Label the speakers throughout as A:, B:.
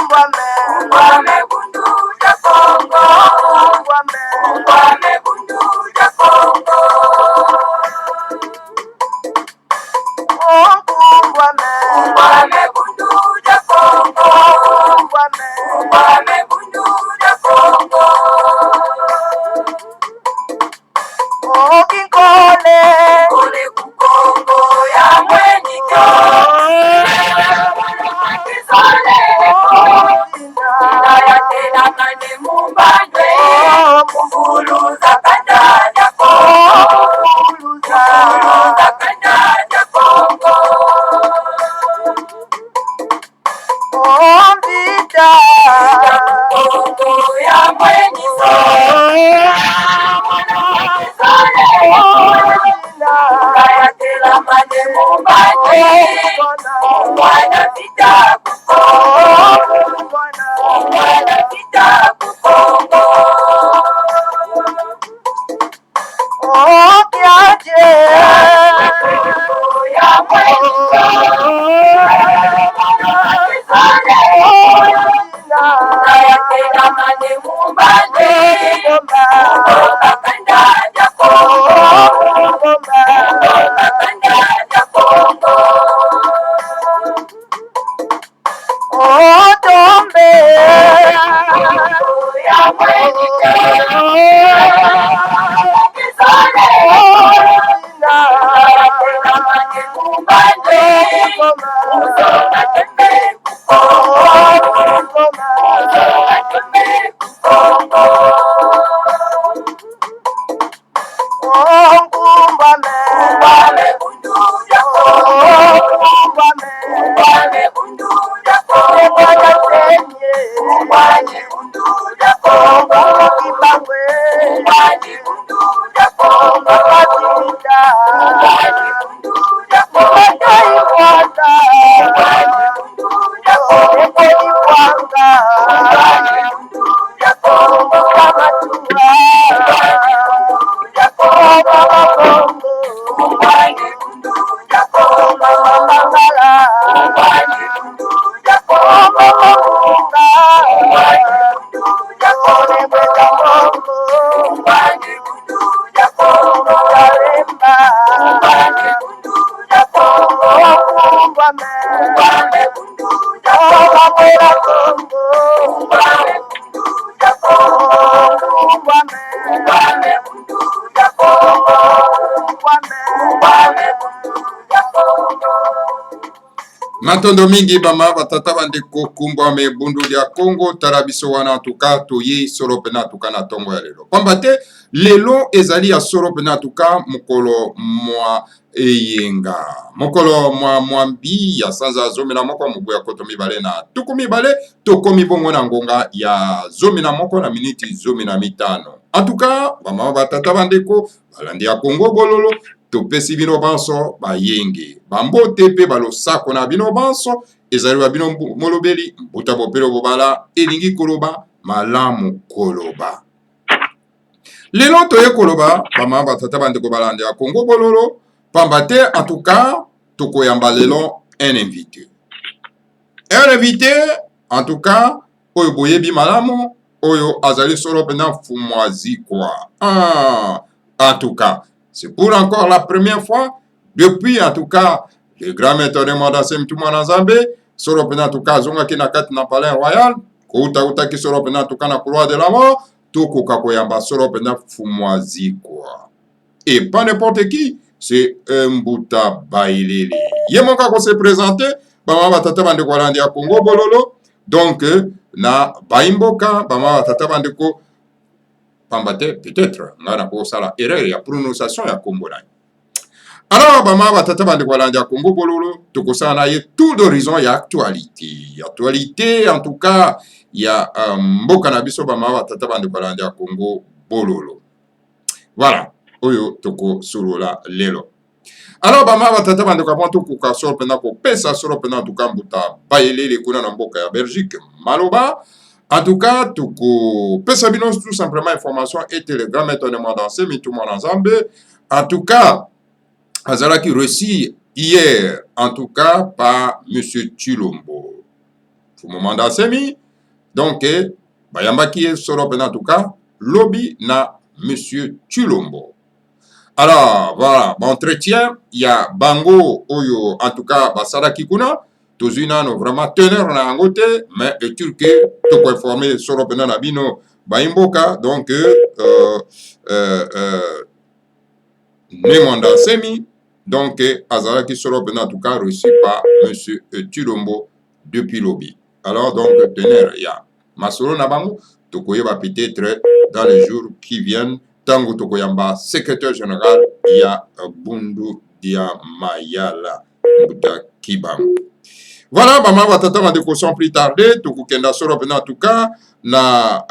A: Ungwame bunduja Kongo. Ungwame bunduja Kongo. Ungwame bunduja Kongo. Ungwame bunduja Kongo. Kole kukongo ya mweniko. Naya tena kane mumbandwe. Mufuluza kandanya Kongo. Mufuluza kandanya Kongo. Kongo ya mweniko. Naya tena kane mumbandwe. Mwana vita kukongo. Mwana vita kukongo. Ya mweniko. Naya tena kane mumbandwe. Kongo kandanya Kongo. Kongo kandanya Kongo. Ya mweniko. Naya tena kane mumbandwe. Kongo tembe kukongo. Tembe kukongo. Ungwame bunduja Kongo. Ungwame bunduja Kongo. Ungwame bunduja Kongo. Ungwame bunduja Kongo. Ungwame bunduja Kongo. Ungwame bunduja Kongo. Ungwame bunduja Kongo.
B: Matondo mingi bama batata bandeko Ungwame bundu ya Kongo tarabiso wana tuka toye solo pena tuka na tongo ya lelo. Pamba te lelo ezali ya solo pena tuka mokolo mwa eyenga. Mokolo mwa mwambi ya sanza zomi na moko mubu ya koto mibale na tuku mibale toko mibongo na ngonga ya zomi na moko na miniti zomi na mitano. En tout cas, bama batata bandeko balandi ya Kongo bololo topesi bino banso bayenge bambote pe balosako na bino banso ezali ba bino molobeli mbuta bopelo bobala elingi koloba malamu koloba. Lelo toye koloba bama batata bandeko balandi ya Kongo bololo pamba te en tout cas tokoyamba lelo un invité. Un invité en tout cas oyo boyebi malamu oyo azali solo pena fumwazi kwa. En tout cas c'est pour encore la première fois, depuis en tout cas, le grand maître de Madassem Toumana Zambé, solo pena en tout cas, zonga ki na kati na palais royal, kouta uta ki solo pena en tout cas na couloir de la mort, toko kakoyamba solo pena fumwazi quoi. Et pas n'importe qui, c'est Mbuta Bailele. Yemonka ko se présenter, bama batata bande ko landi ya Congo bololo, donc na Baimboka, bama batata bande ko pambate peut-être ngana ko sala erreur ya prononciation ya Kombo na. Alors bama batata bande ko landi ya Congo bololo, toko sala ye tout d'horizon ya actualité. Actualité en tout cas ya mboka na biso bama batata bande ko landi ya Congo bololo. Voilà, oyo toko solola lelo. Alors bama batata bande ko ponto ko ka solo pena ko pesa solo pena to Mbuta Bailele kuna na mboka ya Belgique maloba. En tout cas, tout simplement information et télégramme étonnement dansé, mais tout le monde ensemble. En tout cas, Azara qui reçut hier, en tout cas, par M. Chilombo. fumu manda semi donc bayambaki solo pena en tout cas lobby na monsieur Chilombo. Alors voilà, entretien il y a bango oyo en tout cas basalaki kuna tozwi nano vraiment teneur na yango te mais etur ke tokoinforme solo pena na bino baimboka donc Nemanda Semi donc azalaki solo pena en tout cas reçu par monsieur Chilombo depuis lobby. Alors donc teneur il y a masolo na bango tokoyeba peut-être dans les jours qui viennent tango tokoyamba secrétaire général ya Bundu dia Mayala Mbuta Kibango. Voilà, bama batata bandeko sans plus tarder tokokenda solo pena en tout cas na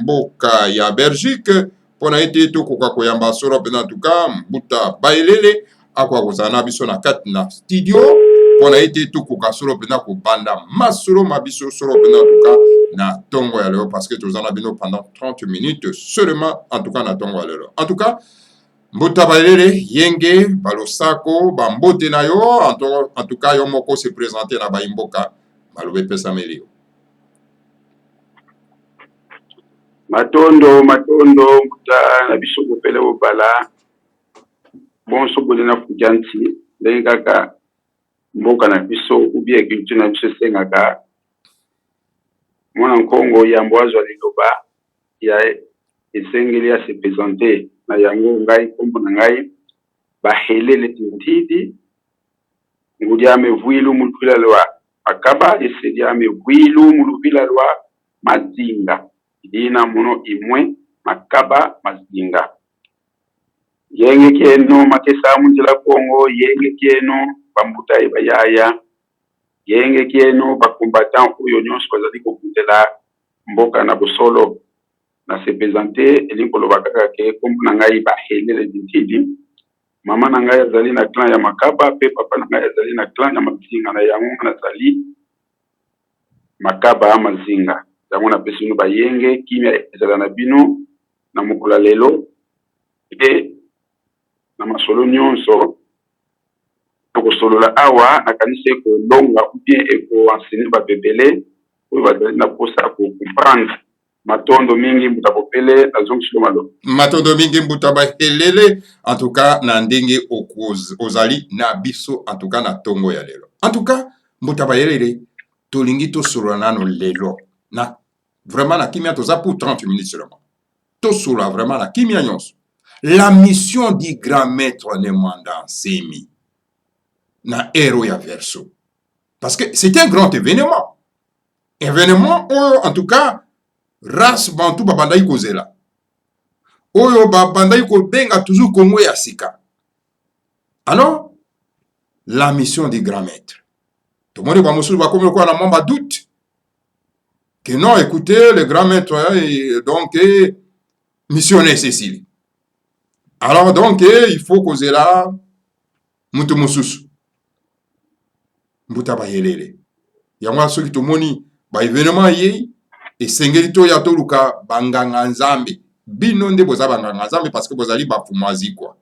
B: mboka ya Belgique pona ete tokoka koyamba solo pena en tout cas Mbuta Bayelele akwa kozala na biso na kati na studio pona ete tokoka solo pena kobanda masolo mabiso solo pena en tout cas na tongo ya lelo parce que tozana bino pendant 30 minutes seulement en tout cas na tongo ya lelo. En tout cas Mbuta Bayelele yenge balosako bambote na yo en tout cas yo moko se présenter na baimboka balobe pesa melio.
C: Matondo Mbuta na biso kopele obala bon sobole na fujanti ndenge kaka mboka na biso ubie culture na biso sengaka mwana nkongo ya mbwazo liloba ya esengeli ya se présenter na yango ngai kombo na ngai bahelele tintidi ngudia mevwilu muluvila lwa akaba esedia mevwilu muluvila lwa mazinga idina muno imwe makaba mazinga yenge keno makesa munjila kongo yenge keno bambuta ibayaya yenge keno bakombatant oyo nyonso bazali kokutela mboka na bosolo na se présenter elinkolo bakaka ke kombo na ngai bahelele tintidi mama na ngai azali na clan ya makaba pe papa na ngai azali na clan ya mazinga na yango nazali makaba mazinga yango na pesi bino bayenge kimia ezala na bino na mokolo lelo e na masolo nyonso tokosolola awa nakanisi ekolonga ou bien ekoenseigne babebele oyo bazali na posa kocomprendre matondo mingi Mbuta Popele azongisilo malo
B: matondo mingi Mbuta Bayelele en tout cas na ndenge ozali na biso en tout cas na tongo ya lelo. En tout cas Mbuta Bayelele tolingi tosolola nano lelo na vraiment na kimia toza pour 30 minutes seulement tosolola vraiment na kimia nyonso la mission du grand maître Nemanda Semi na héros ya verso parce que c'est un grand événement oyo en tout cas race bantu babandai kozela oyo babandai kobenga toujours Congo ya sika. Alors la mission du grand maître tomoni ba mosulu bakomi kwa na mamba doute que non écoutez le grand maître donc missionnaire Cécile. Alors donc il faut kozela mutu mususu Mbuta Bayelele yango soki tomoni ba événement yei esengeli to ya toluka banganga nzambe bino nde boza banganga nzambe parce que bozali bafumazi quoi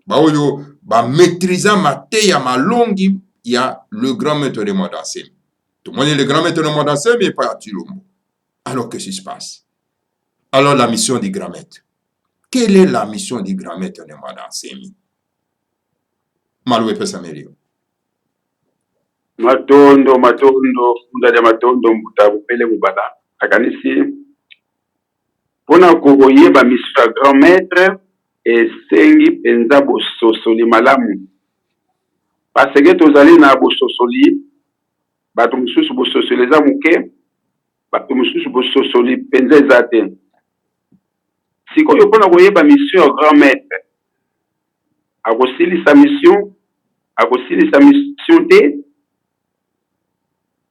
B: baoyo maîtriser mate ya malongi ya le grand maître de Nemanda Semi. Tomoni le grand maître de Nemanda Semi et pas Chilombo. Alors qu'est-ce qui se passe? Alors la mission du grand maître. Quelle est la mission du grand maître de Nemanda Semi? Maloué pesa melio.
C: Matondo funda ya matondo Mbuta Popele bubala akanisi pona koyeba mission ya grand maître esengi penza bososoli malamu parce que tozali na bososoli bato mosusu bososoli eza moke bato mosusu bososoli penza eza te sikoyo pona koyeba mission ya grand maître akosilisa mission te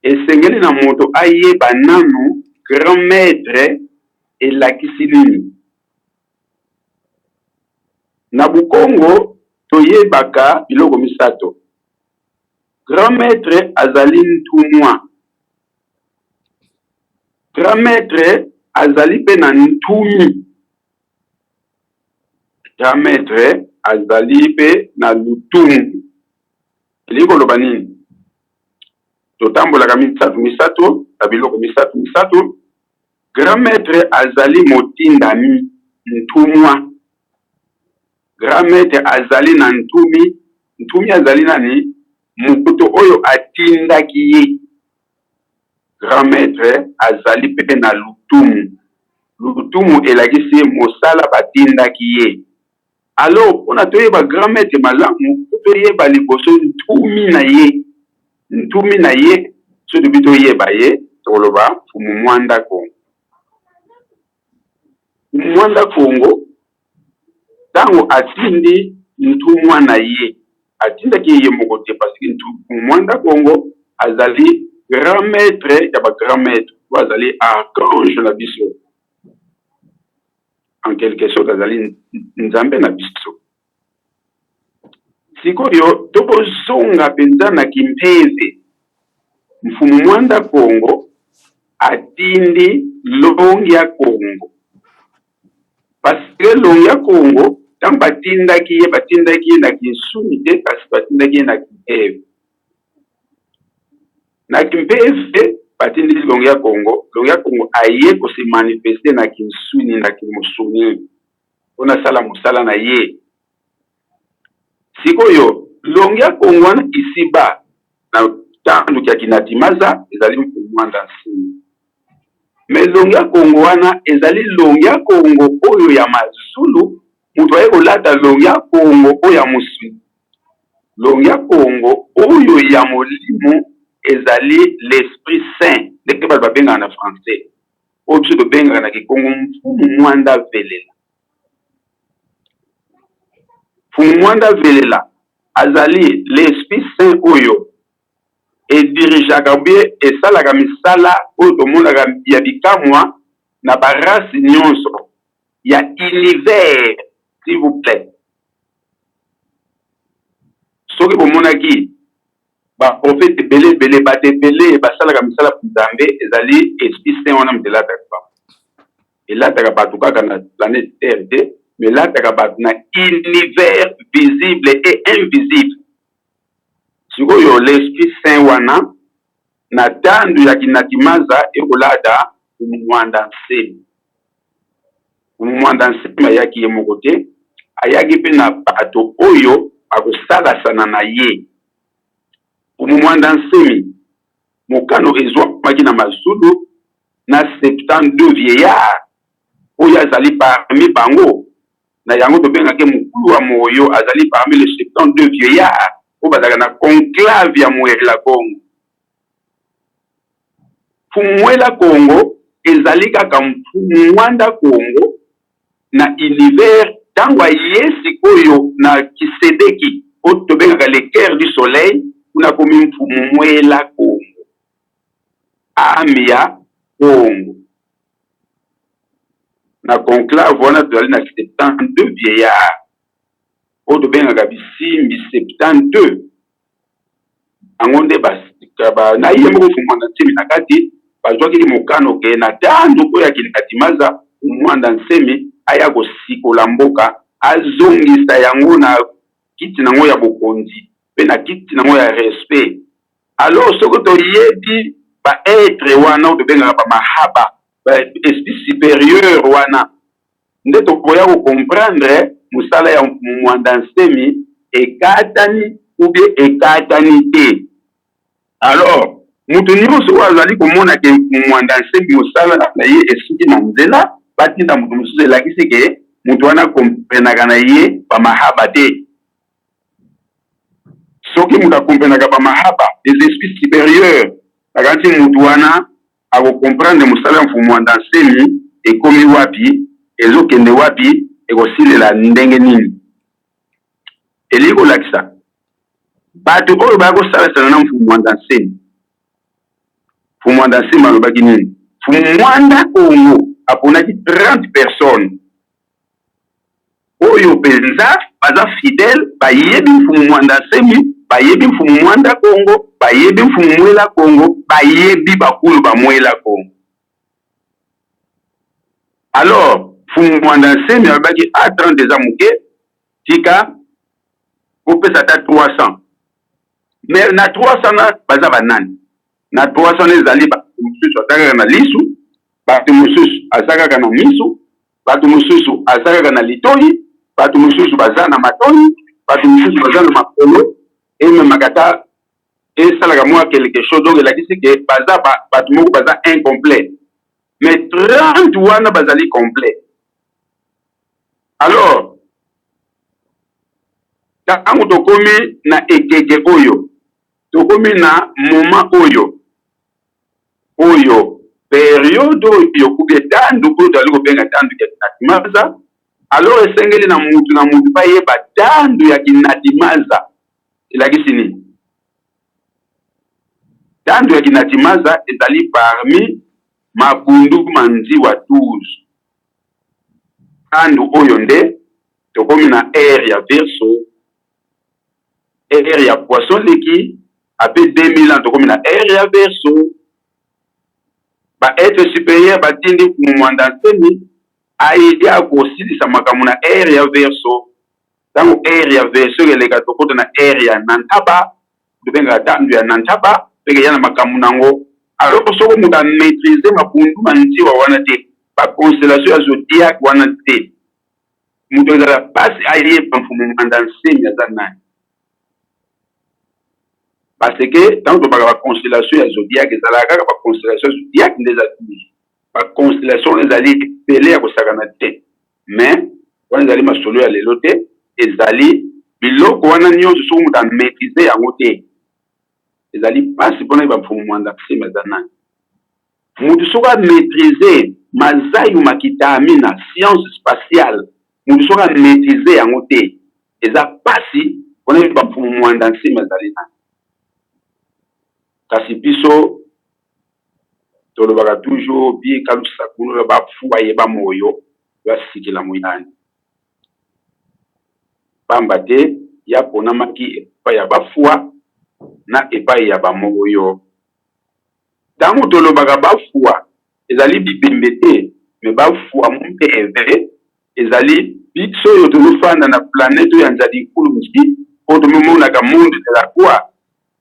C: esengeli na moto ayeba nanu grand maître elakisi nini na bukongo toyebaka biloko misato. Grand maître azali ntumwa, grand maître azali pe na ntumi, grand maître azali pe na lutumu. Eliko loba nini? totambolaka misato na biloko misato. Grand maître azali motindami ntumwa. Grand maître azali na ntumi azali nani mukuto oyo atindaki ye. Grand maître azali pepe na lutumu elakisi mosala batindaki ye. Alors mpona toyeba grand maître malamu toyeba liboso ntumi na ye so tobi toyeba ye toloba Fumu Mwanda Kongo. Fumu Mwanda Kongo tango atindi ntumwa na ye atindaki ye moko te parce que Fumu Mwanda Kongo azali grand maître ya ba grand maître ou azali archange na biso. En quelque sorte azali nzambe na biso. Sikoyo tobozonga penza na kimpeze. Fumu Mwanda Kongo atindi longi ya Kongo. Parce que longi ya Kongo tant batindaki ye na kinsuni te kasi batindaki ye na kimpeze. Na kimpeze batindi longi ya Kongo aye ko se manifester na kinsuni na kimusuni. Ona sala musala na ye. Sikoyo longi ya Kongo wana isiba na tandu kia kinatimaza ezali Fumu Mwanda Nsimi. Mais longi ya Kongo wana ezali longi ya Kongo oyo ya mazulu mutu aye kolata longi ya Kongo oyo ya musuni. Longi ya Kongo oyo ya molimo ezali l'Esprit Saint ndenge bato babengaka na français oyo biso tobengaka na Kikongo Fumu Mwanda Velela. Fumu Mwanda Velela azali l'Esprit Saint oyo edirijaka bie esalaka misala oyo tomonaka ya bikamwa na barasi nyonso ya univers, s'il vous plaît. Soki bomonaki baprofete ebele bato ebele basalaka misala nzambe ezali Esprit Saint wana moto elataka bato kaka na planète Terre te, mais elataka bato na univers visible et invisible. Sikoyo l'Esprit Saint wana na tandu ya kinatimaza ekolata Fumu Mwanda Nsimi. Fumu Mwanda Nsimi ayaki ye moko te, ayaki pe na bato oyo akosalasana na ye. Fumu Mwanda Nsimi mokano ezwamaki na mazulu na 72 vieillards oyo azali parmi bango. Na yango tobengaka mokulu wa moyo azali parmi les 72 vieillards oyo bazalaka na conclave ya Mwela Kongo. Fumu Mwela Kongo ezali kaka Fumu Mwanda Kongo na univers tango aye sikoyo na Kisedeki oyo tobengaka le cœur du soleil kuna komi Fumu Mwela Kongo. Ami ya Kongo. Na conclave wana tozali na 72 vieillards oyo tobengaka bisimbi 72. Ango nde na ye moko Fumu Mwanda Nsimi na kati bazwaki mokano ke na tandu oyo akinatimaza Fumu Mwanda Nsimi aya kosikola mboka azongisa yango na kiti nango ya bokonzi pe na kiti nango ya respect. Alors soko toyebi ba être wana oyo tobengaka ba mahaba ba esprit supérieur wana nde tokoya comprendre musala ya Fumu Mwanda Nsimi ekatani ou bien ekatani te. Alors mutu nyonso oyo azali komona ke Fumu Mwanda Nsimi musala na ye esuki na nzela batinda mutu mosusu elakisi ke mutu wana komprenaka na ye bamahaba te. Soki mutu akomprenaka bamahaba des esprits supérieurs nakanti mutu wana akokomprendre musala ya Fumu Mwanda Nsimi ekomi wapi ezokende wapi ekosilela ndenge nini. Eli kolakisa bato oyo bakosalasana na Fumu Mwanda Nsimi. Fumu Mwanda Nsimi alobaki nini? Fumu Mwanda Kongo aponaki 30 personnes oyo penza baza fidèle bayebi Fumu Mwanda Nsimi, bayebi Fumu Mwanda Kongo, bayebi Fumu Mwela Kongo, bayebi bakulu ba Mwela Kongo. Alors Fumu Mwanda Nsimi alobaki a 30 eza moke tika kopesa ta 300. Mais na 300 na baza banani na 300 ezali bato mosusu azalaka na lisu, bato mosusu azalaka na misu, bato mosusu azalaka na litoi, bato mosusu baza na matoi, bato mosusu baza na makolo, ememaka ata esalaka mwa quelque chose. Donc elakisi ke baza bato moko baza incomplet, mais 30 wana bazali complet. Alors ntango tokomi na ekeke oyo, tokomi na moment oyo periode oyo kubie tandu oyo tozali kobenga tandu ya kinatimaza, alors esengeli na mutu bayeba tandu ya kinatimaza elakisi nini. Tandu ya kinatimaza ezali parmi mabundu manziwa 12. Tandu oyo nde tokomi na ere ya verso, ere ya poisson leki ape 2000 ans tokomi na ere ya verso. Ba être supérieur batindi kumwanda nsemi aidi akosilisa makambo na ere ya verso. Tango ere ya verso eleka tokota na ere ya nantaba, tobenga tandu ya nantaba peke yana makambo nango. Alors soko muta maîtriser mabundu manziwa wana te, ba constellation ya zodiac wana te, mutu ezala pasi ayeba mfumu mwanda nsemi aza nani. Parce que tant que la constellation ya zodiac ezalaka kaka ba constellation zodiac nde ezali ba constellation ezali pele ya kosakana te, mais wana ezali masolo ya lelo te, ezali biloko wana nyonso soki mutu amaîtrise yango te, ezali pasi mpona yeba mfumu mwanda nsemi aza nani. Mutu soki amaîtrise mazayu makitami na science spatiale, mutu soki amaîtrise yango te, eza pasi mpona yeba mfumu mwanda nsemi azali nani. Kasi biso tolobaka toujours bi kalusa kuno bafuwa yeba moyo basikila moyani pamba te ya ponamaki epai ya bafuwa na epai ya bamoyo. Tango tolobaka bafuwa ezali bibembe te, me bafuwa mpe eve ezali biso oyo tolofanda na planete oyo ya nzali nkulu miki po tomomonaka monde de la quoi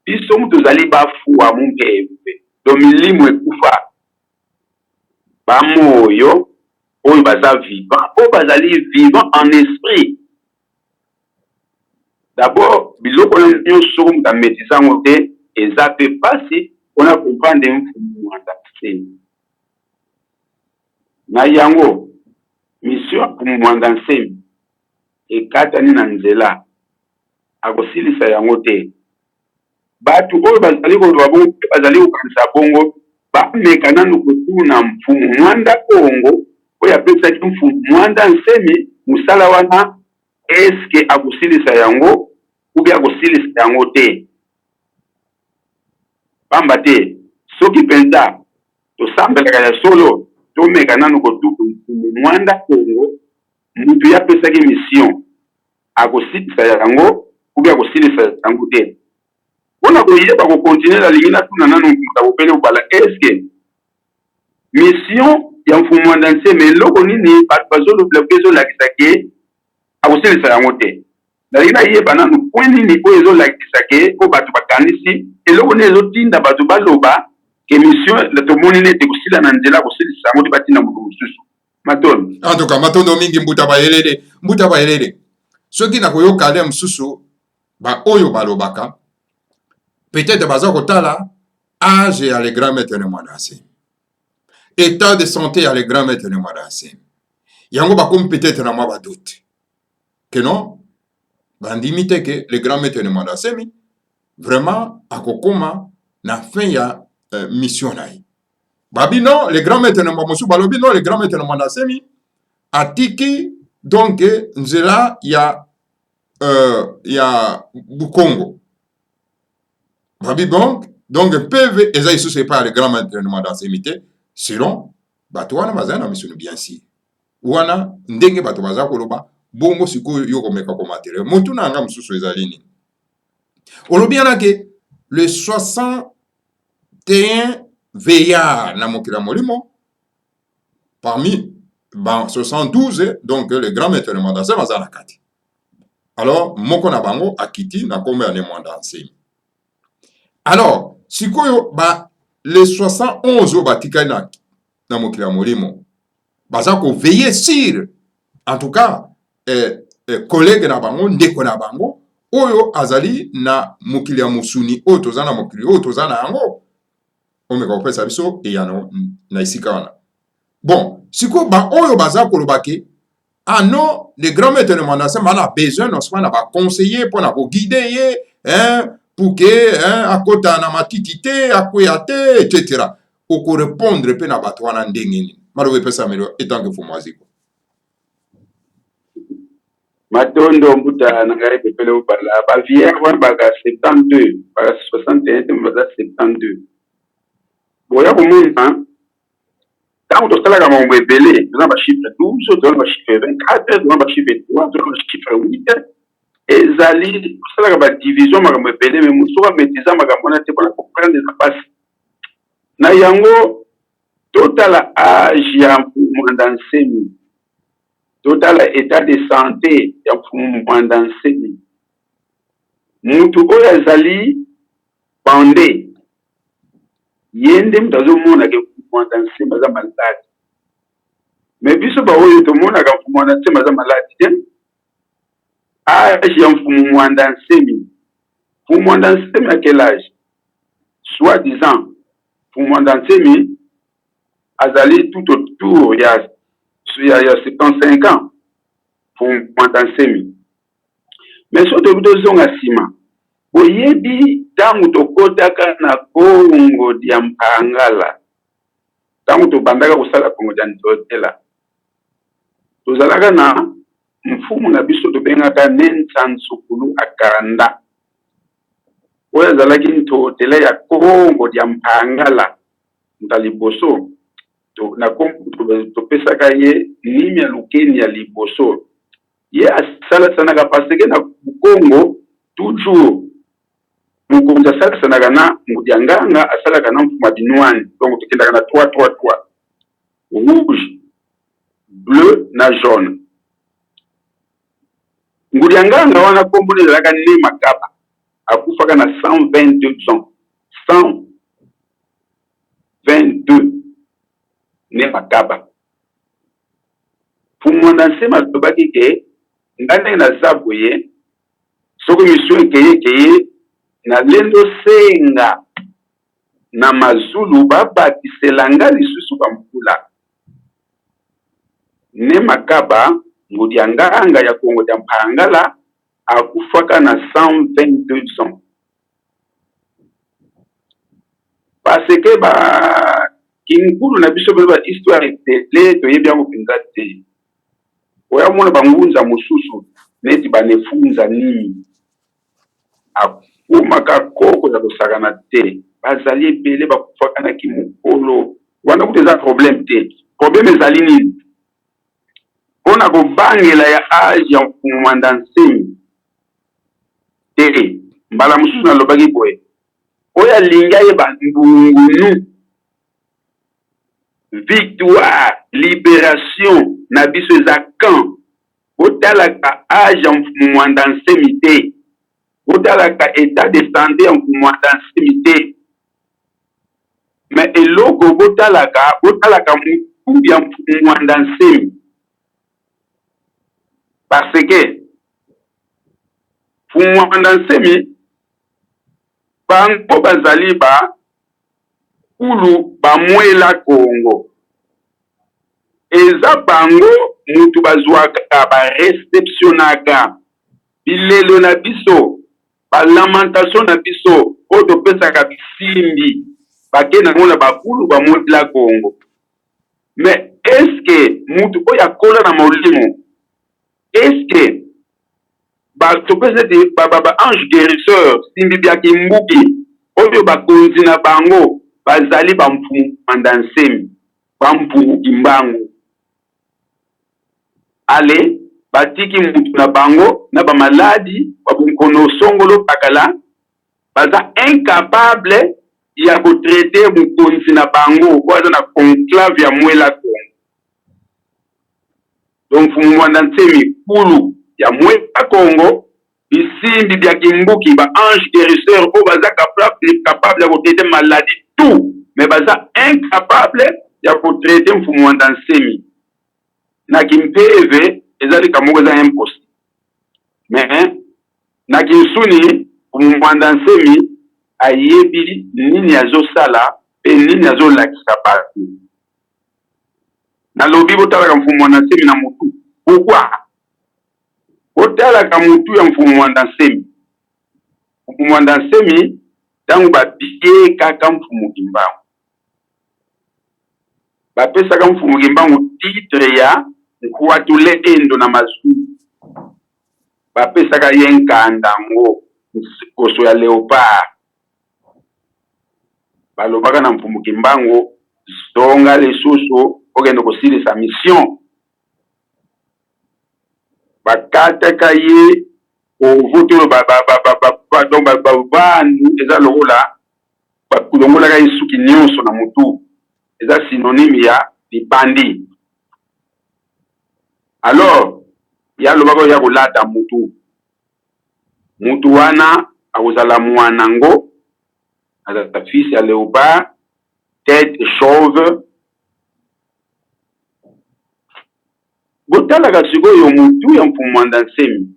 C: biso mutu tozali bafuwa mumpe eve. Do milimo ekufa bamoyo oyo baza vivant, oyo bazali vivant en esprit. D'abord biloko nyonso soki mutu amaîtrise yango te, eza pe pasi mpona comprendre mfumu mwanda nsemi. Na yango mission ya mfumu mwanda nsemi ekatani na nzela akosilisa yango te. Batu oyo bazali koloba bongo mpe bazali kokanisa bongo bameka nanu kotuna mfumu mwanda kongo oyo apesaki mfumu mwanda nsemi mosala wana, eske akosilisa yango ubi akosilisa yango te. Pamba te soki mpenza tosambelaka ya solo tomeka nanu kotuku mfumu mwanda kongo, mutu ye apesaki mission akosilisa yango ubi akosilisa yango te. Mpona koyeba kokontinue nalingi natuna nanu mutu akopele kobala eske mission ya mfumu mwanda nsemi eloko nini bato bazolobela ezolakisa ke akosilisa yango te. Nalingi nayeba nanu point nini oyo ezolakisa ke po bato bakanisi eloko nini ezotinda bato baloba ke mission tomoni nete kosila na nzela kosilisa yango te batinda moto mosusu. Matondo
B: en tout cas matondo mingi mbuta bayelele soki nakoyoka ale mosusu ba oyo balobaka peut-être baza kotala âge ya le grand maître ne mwanda nsemi, état de santé ya le grand maître ne mwanda nsemi, yango bakomi peut-être na mwa badoute que non bandimi te ke le grand maître ne mwanda nsemi vraiment akokoma na fin ya mission na ye. Babi non, le grand maître ne mosusu balobi non, le grand maître ne mwanda nsemi atiki donc nzela ya Bukongo. Babi donc PV eza isusu pas le grand maître ne mwanda nsemi te, selon bato wana baza na mission bien si wana ndenge bato baza koloba bongo sikoyo yo komeka komatere mutu na nga mosusu ezali nini. Olobi yana ke le 61 veillards na mokili ya molimo parmi 72 donc le grand maître ne mwanda nsemi aza na kati. Alors moko na bango akiti na kombo ya ne mwanda nsemi. Alors sikoyo les 71 oyo batikali na mokili ya molimo baza koveille sur en tout cas collègue na bango ndeko na bango oyo azali na mokili ya mosuni oyo toza na mokili oyo toza na yango omeka kopesa biso eyano na esika wana. Bon sikoyo baoyo baza koloba ke non le grand maître de Mandassé a besoin de conseiller pour guider pour que akota na matitité akoyate etc. Oko répondre pe na bato wana ndenge malo pesa melo etant que fumwaziko
C: matondo mbuta na ngai pepele ubala ba vieux wana baga 72 baga 61 baga 72 boya kumuna quand on a un bébé, on a un chiffre 12, on a un chiffre 24, on a un chiffre 3, on a un chiffre 8. Et Zali, on a une division, on a un bébé, mais on a un métier, on a un comprendre des passes. Nayango, total âge, il y a un mouvement d'enseignement. Total état de santé, il y a un mouvement d'enseignement. Moutou oya Zali, bandé. Yende mtazo mona ke dans maza maladi mais biso ba oyo to mona ka fumana te maza maladi te âge ya fumana nsemi à quel âge soit disant fumana nsemi azali tout autour ya 75 ans fumana nsemi mais so to bido zonga sima oyebi tangu tokotaka na Kongo dia Mpangala tangu tobandaka kosala Kongo dia Ntotela tozalaka na mfumu na biso tobengaka Nensansukulu Akanda oyo azalaki Ntotela ya Kongo dia Mpangala ntaliboso na Kongo topesaka ye nimi ya lukeni ya liboso ye asalasanaka paseke na Kongo toujours mukonzi asalasanaka na mudianganga asalaka na mfuma binwani donc tokendaka na 3 rouge bleu na jaune ngudianganga wana kombo ezalaka ne makaba akufaka na 122 ans 122 ne makaba fumwanda nsema tobaki ke ngandenge na zaboye soko mission ekeye na lendo senga na mazulu babatiselanga lisusu bambula ne makaba ngudianganga ya Kongo dia Mpangala akufaka na 122 ans parce que ba kinkulu na biso ba histoire tele to yebi yango pinza te oya mona bangunza mususu neti banefunza nini akumaka koko za kosakana te bazali ebele bakufaka na kimokolo wana kuti eza problème te problème ezali nini mpona kobangela ya age ya mfumwanda nsemi te mbala mosusu nalobaki boye oyo alingi ayeba mbungunu victoire libération na biso eza quand otalaka age ya mfumwanda nsemi te otalaka état de santé ya mfumwanda nsemi te mais eloko botalaka mutu ya mfumwanda nsemi parce que fumwanda nsemi bango bazali ba kulu bamwela Kongo eza bango mutu bazwaka bareceptionaka bilelo na biso balamentation na biso oyo topesaka bisimbi bakenda ngo na bakulu bamwela Kongo mais est-ce que mutu oyo akola na molimo est-ce que topesa te ba ange guérisseur simbi bya kimbuki oyo bakonzi na bango bazali bamfumwanda nsemi bampungu kimbangu ale batiki mutu na bango na bamaladi babunkono songolo pakala baza incapable ya kotraite mukonzi na bango oyo na conclave ya mwela Kongo donc mfumwanda nsemi kulu ya mwela Kongo bisimbi bya kimbuki ba ange guérisseur oyo baza capable ya kotraite maladi tout mais baza incapable ya kotraite mfumu wanda nsemi na kimpeve ezali kamoko eza impossible mais na kinsuni mfumu wanda nsemi ayebi nini azosala pe nini azolakisa bato nalobi botalaka mfumu wanda nsemi na mutu pourquoi botalaka mutu ya mfumu wanda nsemi mfumu wanda nsemi ntango babie kaka mfumu kimbangu bapesaka mfumu kimbangu titre ya nkuwatule endo na mazulu bapesaka ye nkanda ngo koso ya leopard balobaka na mfumu kimbangu zonga lisusu okende kosilisa mission bakataka ye ovutu bandu eza lokola bakulongolaka ye suki nyonso na mutu eza synonyme ya libandi alors yalobaka oyo ya kolata mutu wana akozala mwana ngo azala fils ya léopard tête chauve botalaka sikoyo mutu ya mfumu wanda nsemi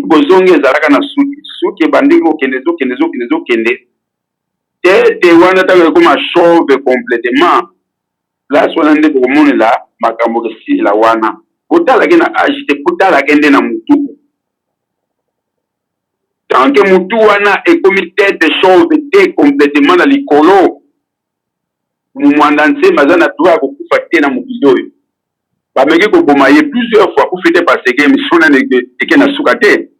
C: bozongi ezalaka na suki ebandiki okende tete wana ntango ekoma chauve complètement place wana nde tokomonela makambo kesila wana botalaki na age te botalaki nde na mutu tanke mutu wana ekomi tete chauve te complètement na likolo mwanda nsemi aza na droit ya kokufa te na mokili oyo bameki koboma ye plusieurs fois kufi te parce que mission nane eke na suka te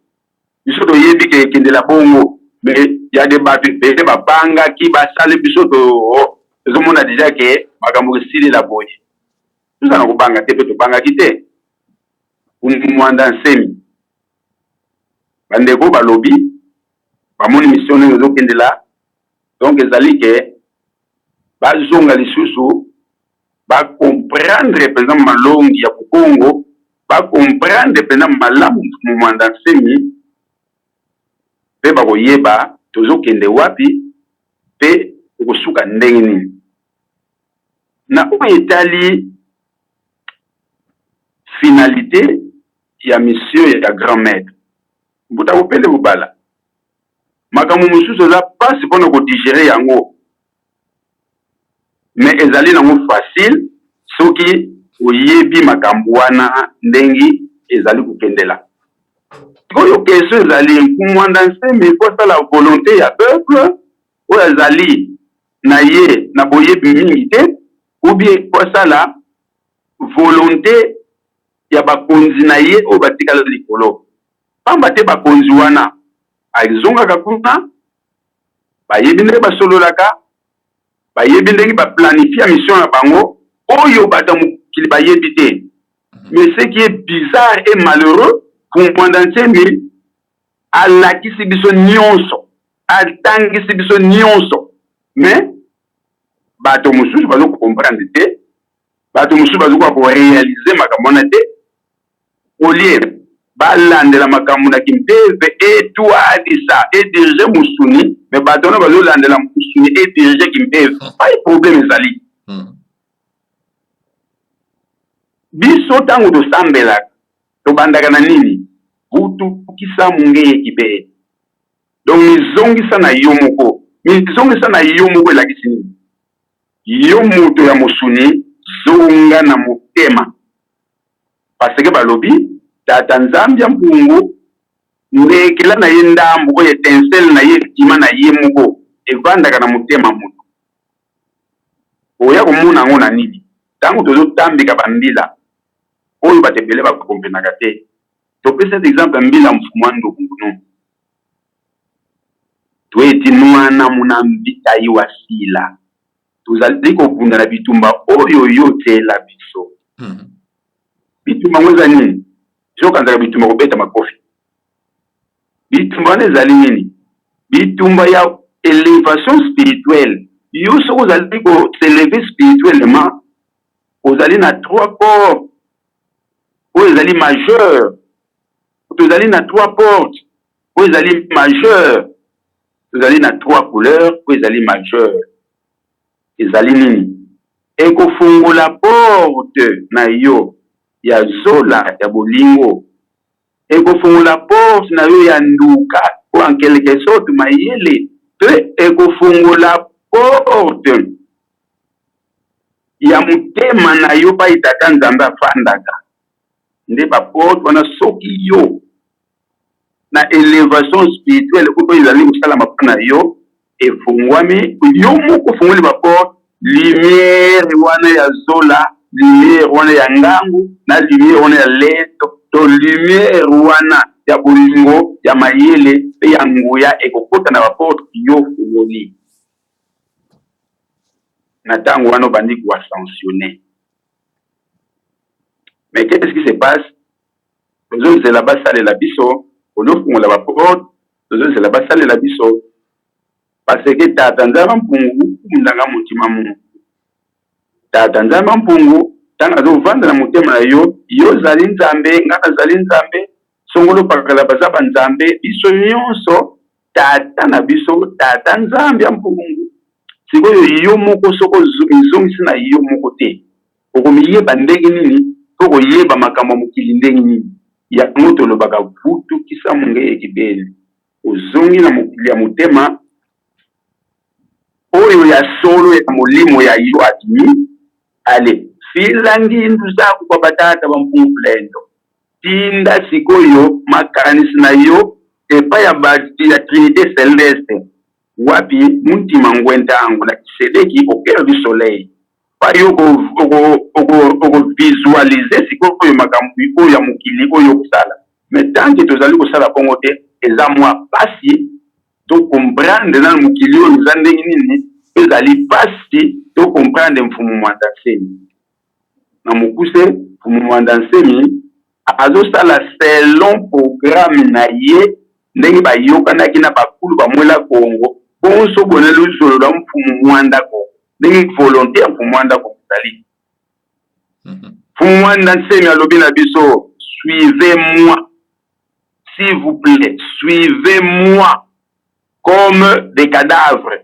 C: biso toyebi ke ekendela bongo mais ya de bato ebele babangaki basali biso tozomona deja ke makambo esilela boye tozala na kobanga te mpe tobangaki te mwanda nsemi bandeko balobi bamoni mission ndenge ezokendela donc ezali ke bazonga lisusu bacomprendre mpenza malongi ya Kongo bacomprendre mpenza malamu mfumu wanda nsemi mpe bakoyeba tozokende wapi mpe okosuka ndenge nini na oyo etali finalité ya mission ya grand maître mbuta kopende bobala makambo mosusu eza mpasi mpona kodigere yango mais ezali nango facile soki oyebi makambo wana ndenge ezali kokendela oyo question ezali mfumu wanda nsemi ekosala volonté ya peuple oyo ezali na ye na boyebi mingi te ou bien ekosala volonté ya bakonzi na ye oyo batikala likolo pamba te bakonzi wana azongaka kuna bayebi ndenge basololaka bayebi ndenge baplanifia mission na bango oyo bato mokili bayebi te mais ce qui est bizarre et malheureux mfumu wanda nsemi alakisi biso nyonso atangisi biso nyonso mais bato mosusu bazokomprendre te bato mosusu bazokoka korealize makambo wana te olie balandela makambo na kimpeve etwadisa edirige musuni mais bato wana bazolandela musuni edirige kimpeve pas problème ezali biso ntango tosambelaka tobandaka na nini butukisa mungeki mpe donc mizongisa na yo moko elakisi nini yo moto ya mosuni zonga na motema parce que balobi tata nzambe ya mpungu ndekela na ye ndambu oyo etensele na ye etima na ye moko evandaka na motema moto oya komona yango na nini ntango tozotambika bambila oyo bato ebele bakompenaka te topesa exemple mbila mfumu wa ndokungunu toyeti mwana muna mbitayi wa sila tozali kobunda na bitumba oyo yotela biso bitumba ngo eza nini zokanzaka bitumba kobeta makofi bitumba wana ezali nini bitumba ya élévation spirituelle yo soki ozali koseleve spirituellement ozali na 3 corps oyo ezali majeur tozali na 3 portes oyo ezali majeur tozali na 3 couleurs oyo ezali majeur ezali nini ekofungula porte na yo ya zola ya bolingo ekofungula porte na yo ya nduka po en quelque sorte mayele pe ekofungula porte ya mutema na yo pa itata nzambe afandaka nde baporte wana soki yo na elevation spirituelle oyo ezali kosalama mpo na yo efungwami yo moko ofungoli baporte lumière wana ya zola lumière wana ya ngangu na lumière wana ya leto to lumière wana ya bolingo ya mayele pe ya nguya ekokota na baporte yo fungoli na ntango wana obandi koascensionner. Mais qu'est-ce qui se passe? tozozela basalela biso onofungola baporte tozozela basalela biso parce que tata nzambe mpungu kumundanga mutima mungu tata nzambe mpungu tanga azovanda na mutema na yo yo zali nzambe ngaka zali nzambe songolo pakala baza banzambe biso nyonso tata na biso tata nzambe ya mpungu sikoyo yo moko soko izongisi na yo moko te okomiyeba ndenge nini okoyeba makambo mokili ndenge nini yango tolobaka vutukisa munge ekibeli ozongi na mokili ya mutema oyo ya solo ya molimo ya yo adimi ale filangi ndu zako kwa batata bampungu lendo tinda sikoyo makanisi na yo epa ya trinité céleste wapi muntima ngwentango na kisedeki au cœur du soleil pa yo oko visualiser sikoyo makambo oyo ya mokili oyo kusala mais tant que tozali kosala bongo te eza mwa pasi to comprendre na mokili oyo eza ndenge nini ezali pasi to comprendre mfumu mwanda nsemi na mokuse mfumu mwanda nsemi azosala selon programme na ye ndenge bayokanaki na bakulu bamwela Kongo bonso bonela uzolo lwa mfumu mwanda Kongo ndenge volonté ya mfumu mwanda Kongo ezali mfumu mwanda nsemi alobi na biso suivez-moi s'il vous plaît suivez-moi comme des cadavres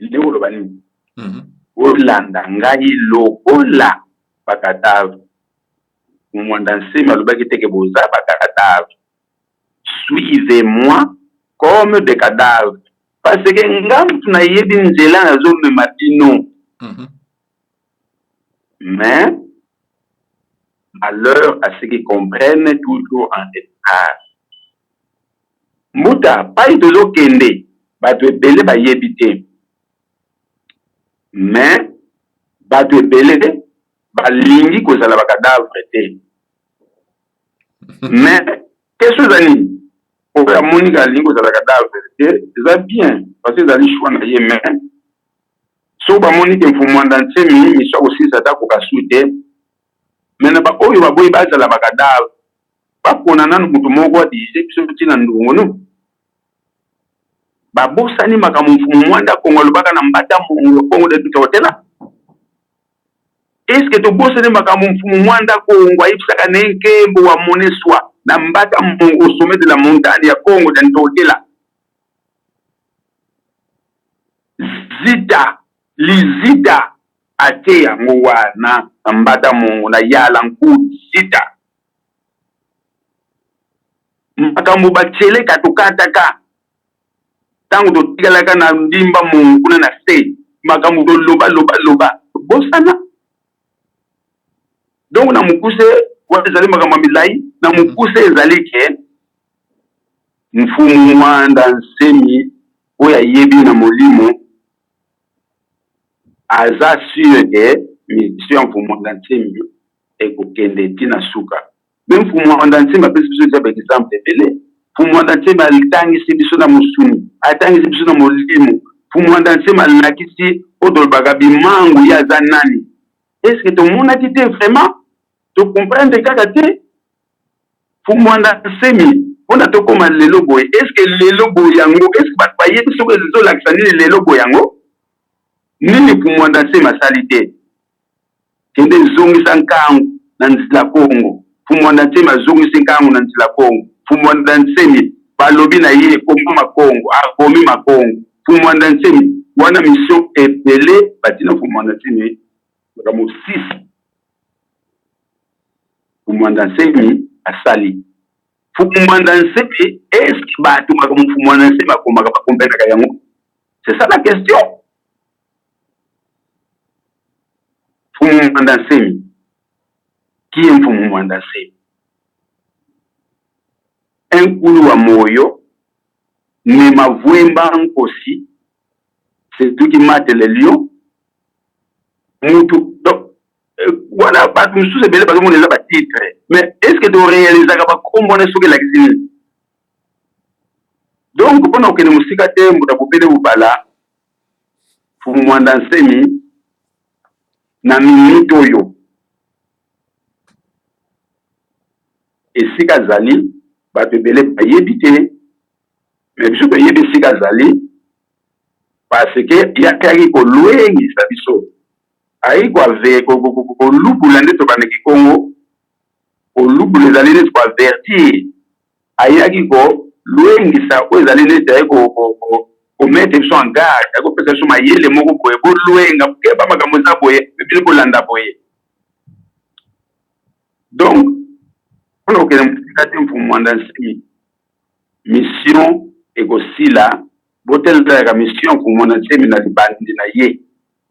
C: ndenge oloba nini olanda ngai lokola bakadavre mwanda nsemi alobaki teke boza bakadavre suivez-moi comme des cadavres parce que ngamtu na yebi nzela nazomema bino mais malheur à ceux qui comprennent toujours en retard mbuta pai tozokende bato ebele bayebi te mais bato ebele balingi kozala bakadavre te mais qu'est-ce que zani oyo amoni kalingi kozala bakadavre te eza bien parce que ezali choix na ye mais so bamoni ke mfumu mwanda nsemi miso akosilisa ata kokasu te mais na baoyo baboyi bazala bakadavre bapona nanu mutu moko adise biso tina ndungu no babosani makambo mfumu mwanda Kongo alobaka na mbata mungu Kongo de tutotela est-ce que tobosani makambo mfumu mwanda Kongo ayibisaka nenkembo wa moneswa na mbata mungu au sommet de la montagne ya Kongo de tutotela zita lizita ate yango wana na mbata mungu na yala nkulu zita makambo bachele katokataka tango totikalaka na ndimba mungu kuna na se makambo loba bosana donc na mukuse wa ezali makambo milai na mukuse ezali ke mfumu mwanda nsemi oyo ayebi na molimo aza sûr ke mission ya mfumu mwanda nsemi ekokende tina suka même mfumu mwanda nsemi apesi biso eza exemple ebele mfumu mwanda nsemi alitangisi biso na musuni atangisi biso na molimo mfumu mwanda nsemi alakisi otolobaka bimangu ye aza nani est-ce que tomonaki te vraiment tocomprendre kaka te mfumu mwanda nsemi mpona tokóma lelo boye est-ce que lelo boye yango est-ce que bato bayebi soki ezolakisa nini lelo boye yango nini mfumu mwanda nsemi asali te kende ezongisa nkangu na nzela Kongo mfumu mwanda nsemi azongisi nkangu na nzela Kongo mfumu mwanda nsemi balobi na ye ekoma makongo akomi makongo mfumu mwanda nsemi wana mission epele batina fumanda nsemi makambo 6 fumanda nsemi asali fumanda nsemi eske bato makambo fumanda nsemi akomaka bakompenaka yango. C'est ça la question. Fumanda nsemi, qui est fumanda nsemi? Un kulu wa moyo ne mavwemba nkosi, c'est tout qui mate les lions. Moutou, donc, voilà, pas tout ce que parce que mon élève a titre. Mais est-ce que tu réalises comment on est sur la cuisine? Donc, pendant que nous sommes en train de bala, fumanda nsemi, na minute oyo. Et si kazali, ba bebele pa yebite, mais biso pa yebi si kazali, parce que ya kari ko luengi sa biso. Ayi kwa ve ko lubula nde to baneki Congo, ko lubula ezali nde to avertir. Ayaki ko luengi sa ko ezali nde ko mettre biso en garde, ko pesa biso mayele moko boye bo luenga ke ba makambo za boye, bibili ko landa boye. Donc, on a que mission et aussi là, botel la mission pour mon enseigne na bandi na ye.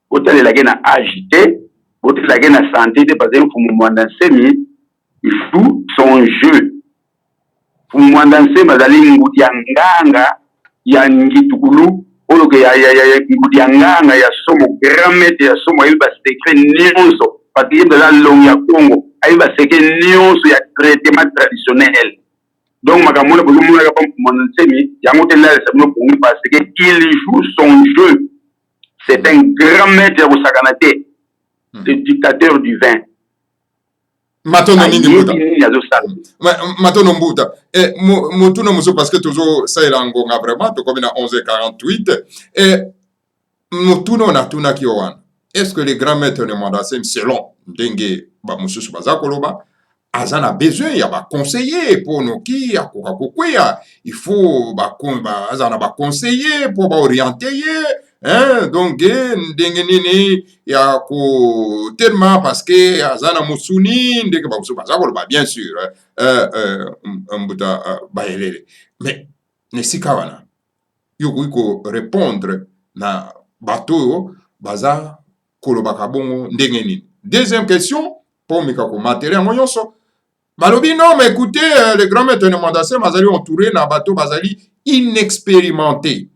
C: Botel la gena agité, botel la gena santé de parce que pour mon enseigne il faut son jeu. Pour mon enseigne bazali nguti nganga ya ngitukulu, olo ke ya nguti nganga ya somo grammaire ya somo il va secret nyonso parce que dans la langue ya Congo il va se que nyonso ya traitement traditionnel. Donc makamona pour mon enseigne yango tela sabno pour parce que il joue son jeu. C'est un grand maître au sakanate, le dictateur du vin.
B: Matono Mbuta. Matono Mbuta. Et Moutouno Mousso, parce que toujours ça est l'angonga vraiment, comme il a 11h48. Et Moutouno Natuna Kiowan. Est-ce que les grands maîtres de Mandassem, selon Dengue Bamoussou Bazakoloba, Azan a besoin, il y a des conseillers pour nous qui, il faut Azan a conseiller pour orienter. Hein, donc, il y a tellement parce que Azana Moussouni, bien sûr, mais Nesikawana, il faut répondre na bateau, baza, kolobakabongo, ndengeni. Deuxième question, pour Mikako matériel, Malobi, non, mais écoutez, les grands maîtres de Mandassé, Mazali entouré na bateau, Bazali inexpérimenté.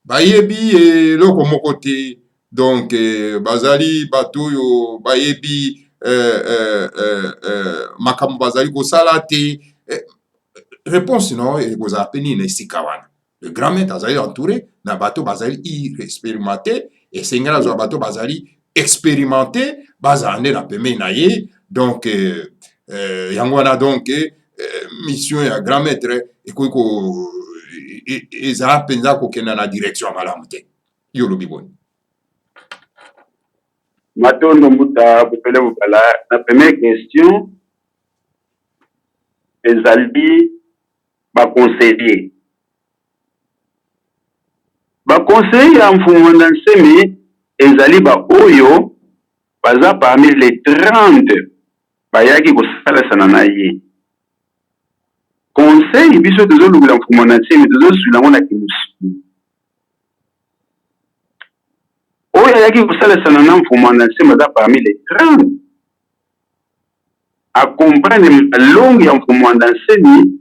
B: Bayebi loko mokote donc bazali bato yo bayebi makamu bazali ko salate réponse non et ko zapeni na sikawana le grand maître bazali entouré na bato bazali irexpérimenté et sengala zo bato bazali expérimenté bazane na peme na ye donc yangwana donc mission ya grand maître et ko eza penza kokenda na direction malamu te yo lobi boni
C: Matondo Mbuta bopele bopala na première question ezali ba conseiller ya mfumanda nsemi ezali ba oyo baza parmi les 30 bayaki kosalasana na ye. Conseil biso tozo lubula mfumanda nsemi tozo sula ngona kimusu oyo ayaki kosalasana na mfumanda nsemi baza parmi les 30 accompagne longue ya mfumanda nsemi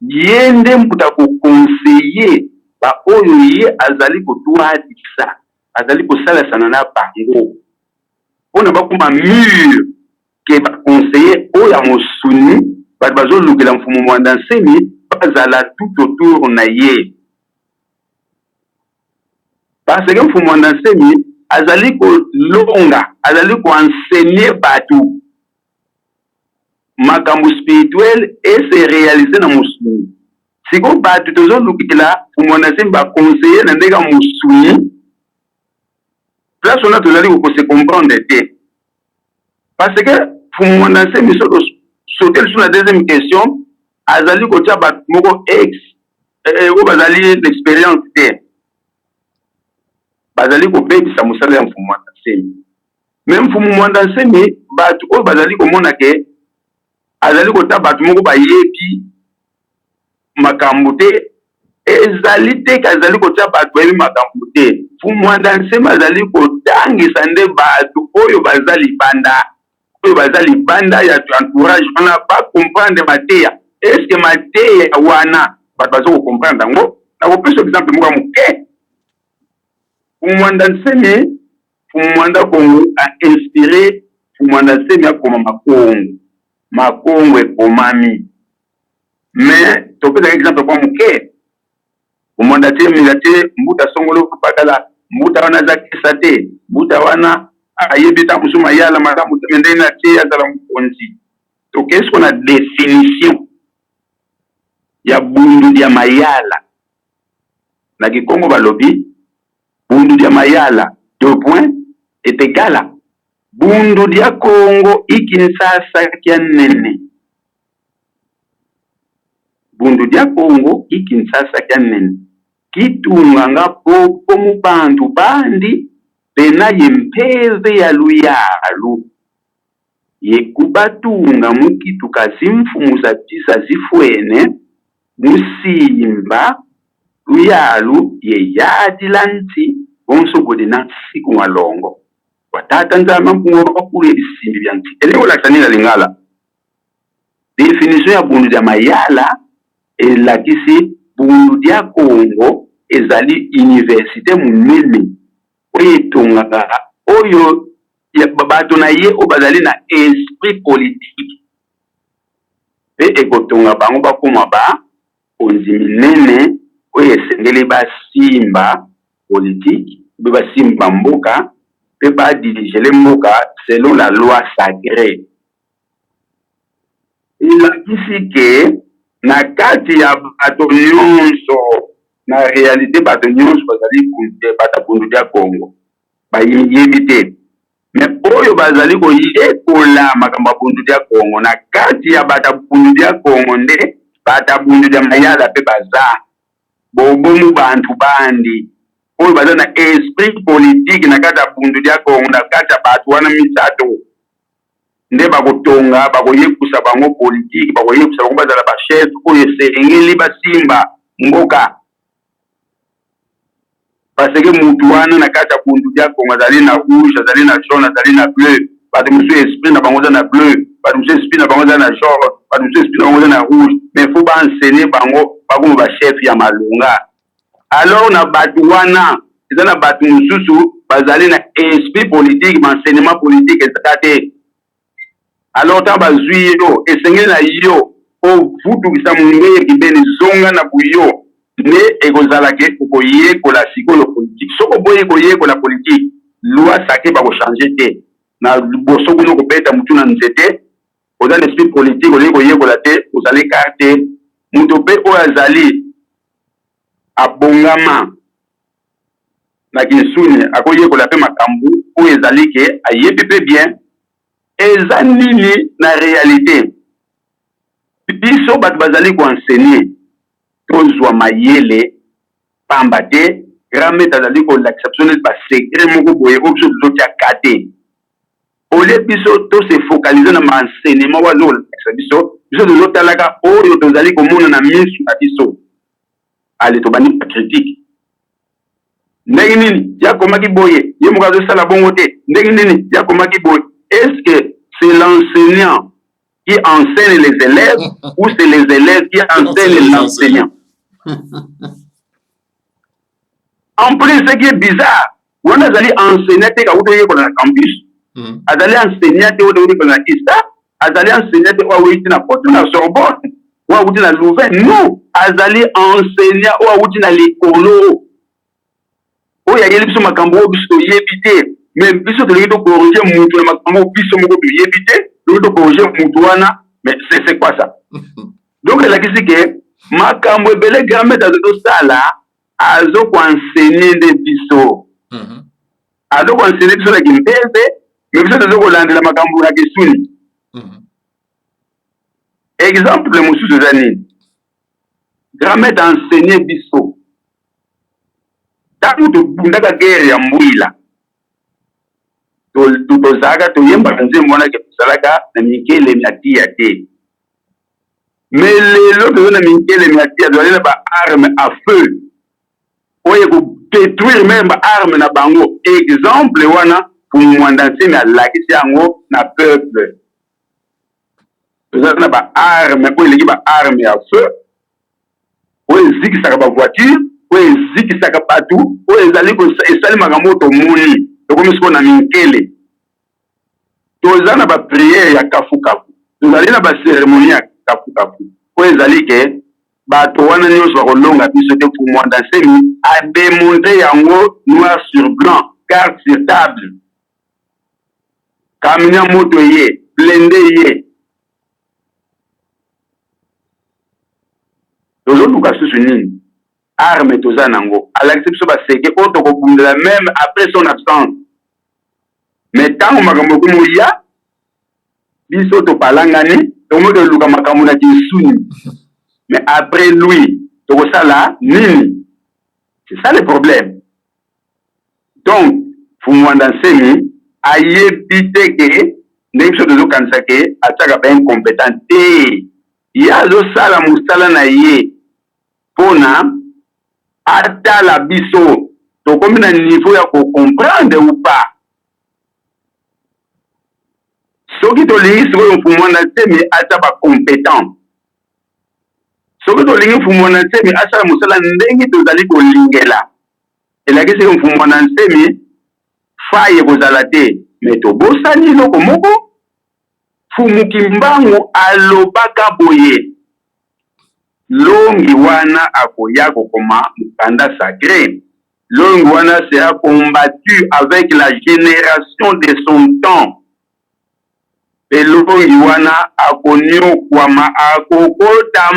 C: ye nde mbuta koconseiller ba oyo ye azali kotwadisa azali kosalasana na bango mpona bakoma mur ke baconseiller oyo ya mosuni bato bazolukela mfumanda nsemi bazala tout autour na ye parce que mfumanda nsemi azali kolonga azali koenseigner bato makambo spirituel et se réaliser na mosuni siko bato tozolukela mfumanda nsemi baconseiller na ndenge ya mosuni place ona tozali kokose comprendre te parce que mfumanda nsemi sauter sur la deuxième question azali kotia bato moko ex oyo bazali l'expérience te bazali kobetisa mosala ya mfumu mwanda nsemi. Me mfumu mwanda nsemi bato oyo bazali komona ke azali kota bato moko bayebi makambo te, ezali te kazali kota bato bayebi makambo te. Mfumu mwanda nsemi azali kotangisa nde bato oyo bazali banda ya entourage wana bakomprendre mateya. Eske mateya wana bato baza kokomprendre yango? Nakopesa exemple moko ya moke. Mfumu mwanda nsemi, mfumu mwanda Kongo a inspiré mfumu mwanda nsemi akoma makongo ekomami. Mais topesa exemple kwa moke. Mfumu mwanda nsemi te mbuta songolo kupakala mbuta wana za kisa te, mbuta wana ayebi ta musuma yala malamu te ndena te azala mukonzi. Donc qu'est-ce qu'on a définition ya bundu dia mayala na Kikongo balobi bundu dia mayala 2 points est égal à bundu dia Kongo ikinsasa kia nene. Bundu dia Kongo ikinsasa kia nene kitunga nga popo mu bantu bandi pena yempeze ya luyalu yekubatunga mukitu kazimfumu zatisa zifwene musimba luyalu yeyadila nti bonsogode na siku mwalongo watata nzama mpungo wakulu ebisimbi bya nti eleko laksanila lingala definition ya bundu dia mayala elakisi bundu dia Kongo ezali université munene oyo etongaka oyo bato na ye oyo bazali na esprit politique pe ekotonga bango bakoma bakonzi minene oyo esengeli basimba politique pe basimba mboka pe badirigele mboka selon la loi sacrée. Elakisi ke na kati ya bato nyonso na réalité bato nyonso bazali bata bundu dia Kongo bayebi te. Mais oyo bazali koyekola makambo ya bundu dia Kongo na kati ya bata bundu dia Kongo nde bata bundu dia mayala pe baza bobomu bantu bandi oyo baza na esprit politique na kati ya bundu dia Kongo na kati ya bato wana misato nde bakotonga bakoyekusa bango politique bakoyekusa bango bazala bachef oyo esengeli basimba mboka. Parce que mutu wana na kati ya bundu dia Kongo azali na rouge, azali na jaune, azali na bleu, bato mosusu esprit na bango za na bleu, bato mosusu esprit na bango za na jaune, bato mosusu esprit na bango za na rouge, mais faut baenseigner bango bakoma bachef ya malonga. Alors na bato wana eza na bato mosusu bazali na esprit politique, enseignement politique ezaka te. Alors ta bazwi yo esengeli na yo ovutukisa mungeye kibeni zonga na buyo ne ekozala ke koyekola sikolo politique. Soko boye koyekola politique loi sacrée ba ko changer te na boso kuno ko beta mutu na nzete oza l'esprit politique ole koyekola te ozali carte mutu pe o azali abongama na kinsuni akoyekola pe makambu o ezali ke ayebi pe bien eza nini na réalité biso bato bazali ko enseigner tozwa mayele pamba te grand-mère azali ko l'exceptionnel ba secret moko boye obiso tozotia kate ole biso to se focaliser na enseignement wa zolo biso tozotalaka oyo tozali komona na misu na biso ale tobani critique ndenge nini yakomaki boye ye moko azosala bongo te ndenge nini yakomaki boye. Est-ce que c'est l'enseignant qui enseigne les élèves ou c'est les élèves qui enseignent l'enseignant? En plus, ce qui est bizarre, on a enseigné dans le campus, on a enseigné dans le ISTA, on a enseigné dans la Sorbonne, on a enseigné dans Louvain. Nous, on a enseigné dans l'école. On a enseigné dans l'école. Mais biso to lito corriger mutu na makambo biso moko yebite lito corriger mutu wana mais c'est quoi ça? Donc la kisi ke makambo ebele grand-mère de sala azo ko enseigner de biso azo ko enseigner biso la kimpeze mais biso to ko landela makambo na kisuni. Exemple mususu zani grand-mère enseigner biso ntango tobundaka guerre ya mbwila tozalaka toyembaka nzembo wana ke tozalaka na mikelemi ya tia te. Mais lelo toza na mikelemi ya tia tozali na baarme à feu oyo kodétruire meme baarme na bango. Exemple wana Fumwanda Nsemi alakisi yango na peuple. Toza na baarme oyo eleki baarme ya feu oyo ezikisaka bavoiture oyo ezikisaka bato oyo ezali esalimaka moto moni tokomi sikoyo na minkele. Toza na bapriere ya kafukafu, tozali na baceremonie ya kafukafu oyo ezali ke bato wana nyonso bakolonga biso te. Fumwanda Nsemi ademontre yango noir sur blanc, carte sur table. Kaminya moto ye, blende ye. Tozoluka susu nini? Arme toza nango. Alakisi biso baseke oyo tokobundela même après son absence. Mais ntango makambo ekomi ya biso topalangani tokomi toluka makambo na kisuni. Mais après lui tokosala nini? C'est ça le problème. Donc Fumwanda Nsemi ayebi te ke ndenge biso tozokanisa ke atiaka baincompétent te. Ye azosala mosala na ye mpona atala biso tokomi na niveau ya kocomprendre ou pas. Soki tolingi sikoyo Fumwanda Nsemi atia bacompétent, soki tolingi Fumwanda Nsemi asala mosala ndenge tozali kolingela, elakisi ke Fumwanda Nsemi faye kozala te. Me tobosani eloko moko. Fumuki Mbangu alobaka boye longi wana akoya kokoma mukanda sacré. Longi wana sera combattu avec la génération de son temps. Et longi wana akonyokwama akokota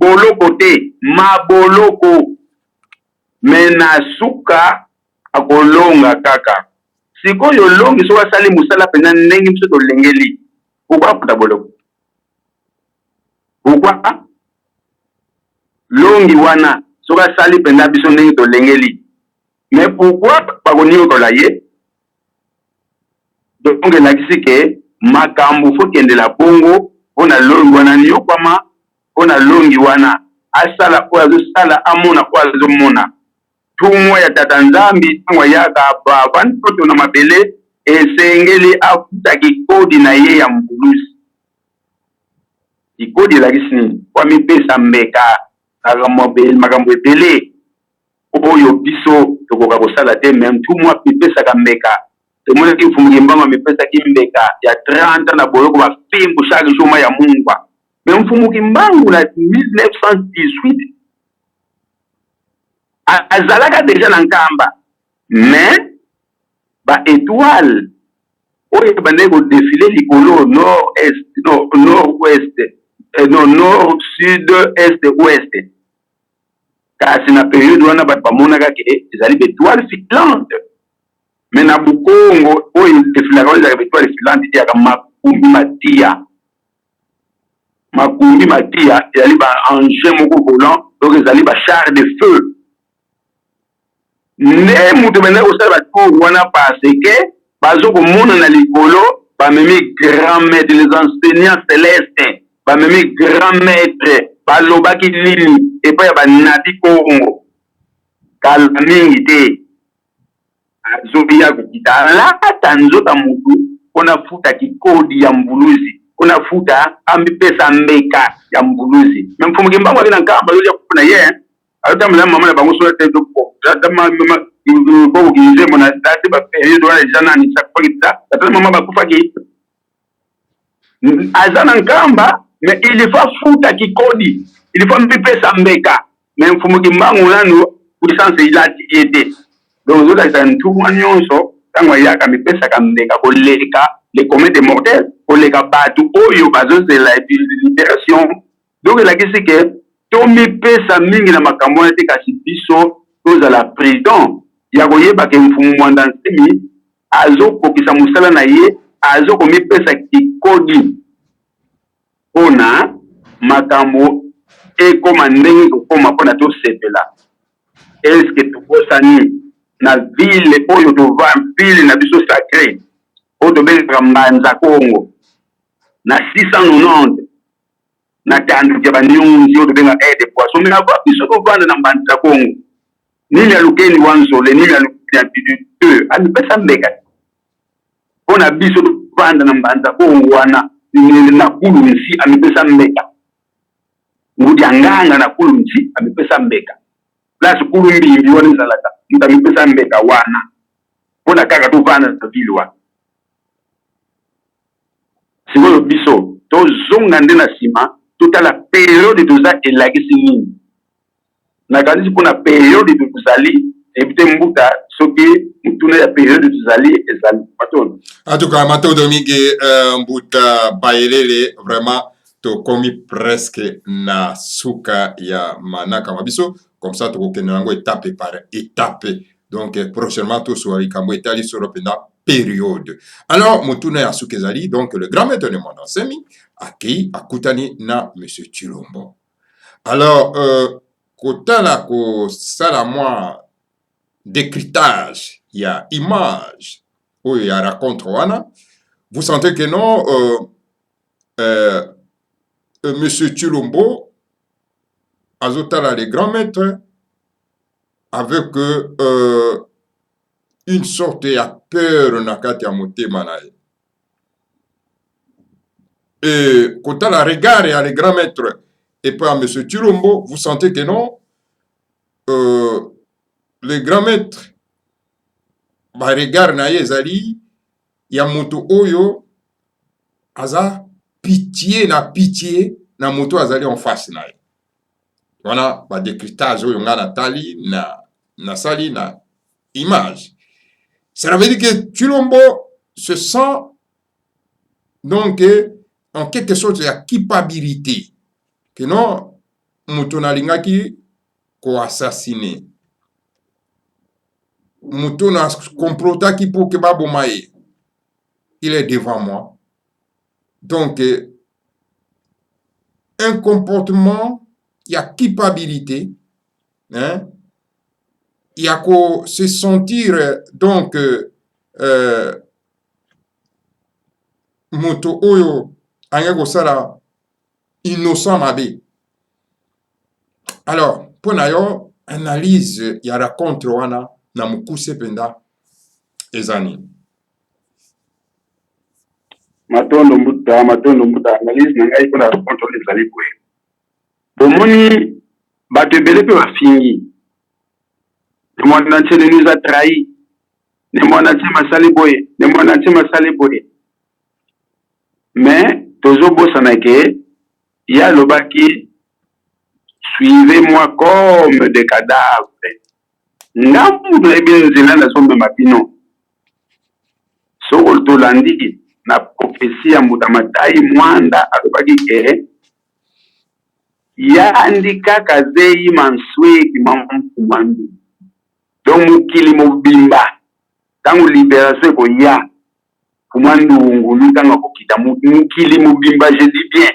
C: boloko te maboloko. Mena suka akolonga kaka. Sikoyo longi so asali musala pena ndenge biso tolengeli. Pourquoi puta boloko? Pourquoi longi wana so asali pena biso ndenge tolengeli? Mais pourquoi bakonyokola ye? Donc elakisi ke makambo fo kendela bongo mpona longi wana nyokwama mpona longi wana asala oyo azosala amona oyo azomona. Tumo ya tata Nzambi ntango ayaka bavandi poto na mabele esengeli afuta kikodi na ye ya mbulusi. Kikodi elakisi nini? Kwa mipesa mbeka makambo ebele oyo biso tokoka kosala te. Meme tumo apesaka mbeka. Tomonaki Fumuki Mbangu amepesaki mbeka ya 30 na boyoko bapembo chaque jour ya mungwa. Meme Fumuki Mbangu na 1918 azalaka déjà na nkamba. Mais ba étoile oyo bande ko défiler likolo nord est nord ouest nord sud est ouest. Kasi na période wana bato bamonaka ke ezali étoile filante. Mais na Bukongo oyo défilaka ezali étoile filante tiaka makumbi matia ezali ba engin moko volant donc ezali ba char de feu. Ne mutu bende kosala batour wana parce ke bazokomona na likolo bamemi grand maître, les enseignants célestes bamemi grand maître balobaki nini epai ya banati Kongo kala mingi te. Azoya kokita alata nzota mutu mpona futa kikodi ya mbuluzi mpona futa ambipesa mbeka ya mbuluzi. Meme Fumuki Mbangu ali na nkamba yoja kupona ye alotambula mama na bango sola te doko dama mama ko kize mona date ba période wana jana ni chaque fois tata mama bakufaki azana nkamba. Mais il faut futa kikodi, il faut mbipesa mbeka. Mais Fumuki Mbangu nanu puissance ilati yete. Donc zola zantuwa nyonso tango yaka mbipesa kambeka koleka les comètes mortels koleka batu oyo bazozela libération. Donc la kisi ke tomi pesa mingi na makambo na te kasi biso tozala prudent ya koyeba ke Fumwanda Nsemi azokokisa mosala na ye azokomipesa kikodi mpona makambo ekoma ndenge kokoma mpona tosepela. est-ce que tokosani na ville oyo tova ville na biso sacré oyo tobengaka Mbanza Congo na 690 na tandu ya banyonzi oyo tobengaka aide poisson mais ava biso tovanda na Mbanza Congo nini alukeni wanzole nini alukeni apidute amipesa mbeka mpona biso tovanda na Mbanza Congo wana na kulunsi amipesa mbeka ngudi anganga na kulunsi amipesa mbeka place kulumbimbi wana ezalaka mutu amipesa mbeka wana mpona kaka tovanda na ville wana sikoyo biso tozonga nde na nsima totala periode toza elakisi nini nakanisi mpona periode tozali ebite mbuta soki mutuna ya periode tozali ezali matondo
B: en tout cas matondo mingi mbuta bayelele vraiment tokomi presque na suka ya manaka mabiso comme ça tokokende yango étape par étape donc prochainement toswali kambo etali solo pena période. Alors mutuna ya suka ezali donc le grand maître de Mwana Nsemi akei akutani na monsieur Chilombo. Alors kotala kosala mwa décryptage ya image oyo ya raconte wana, vous sentez que non monsieur Chilombo azotala les grands maîtres avec une sorte ya peur na kati ya motema na ye. Et kotala regard ya les grands maîtres et puis à monsieur Chilombo, vous sentez que non les grands maîtres ba regard na ye ezali ya moto oyo aza pitié na moto azali en face na ye. Voilà ba décryptage oyo nga natali na sali na image. Ça veut dire que Chilombo se sent donc en quelque sorte ya culpabilité que non moto nalingaki ko assassiner moto na complotaki pour que baboma ye. Il est devant moi. Donc un comportement, il y a culpabilité, hein? Il y a qu'à se sentir donc moto oyo anga kosala innocent mabe. Alors pour nayo analyse ya raconte wana na mukuse penda ezani
C: matondo mbuta analyse na ngai mpona raconte wana ezali boye bomoni bato ebele mpe bafingi ne mwana ntie nini eza trahi ne mwana ntie masali boye mais tozobosana ke ye alobaki suivez-moi comme des cadavres nga mutu nayebi nzela nazomema bino soko tolandi na profesi ya mutu amatai mwanda alobaki ke yandi kaka zei mansweki mamfumandu donc mokili mobimba ntango libération ekoya fumandungu ntango akokita mokili mobimba je dis bien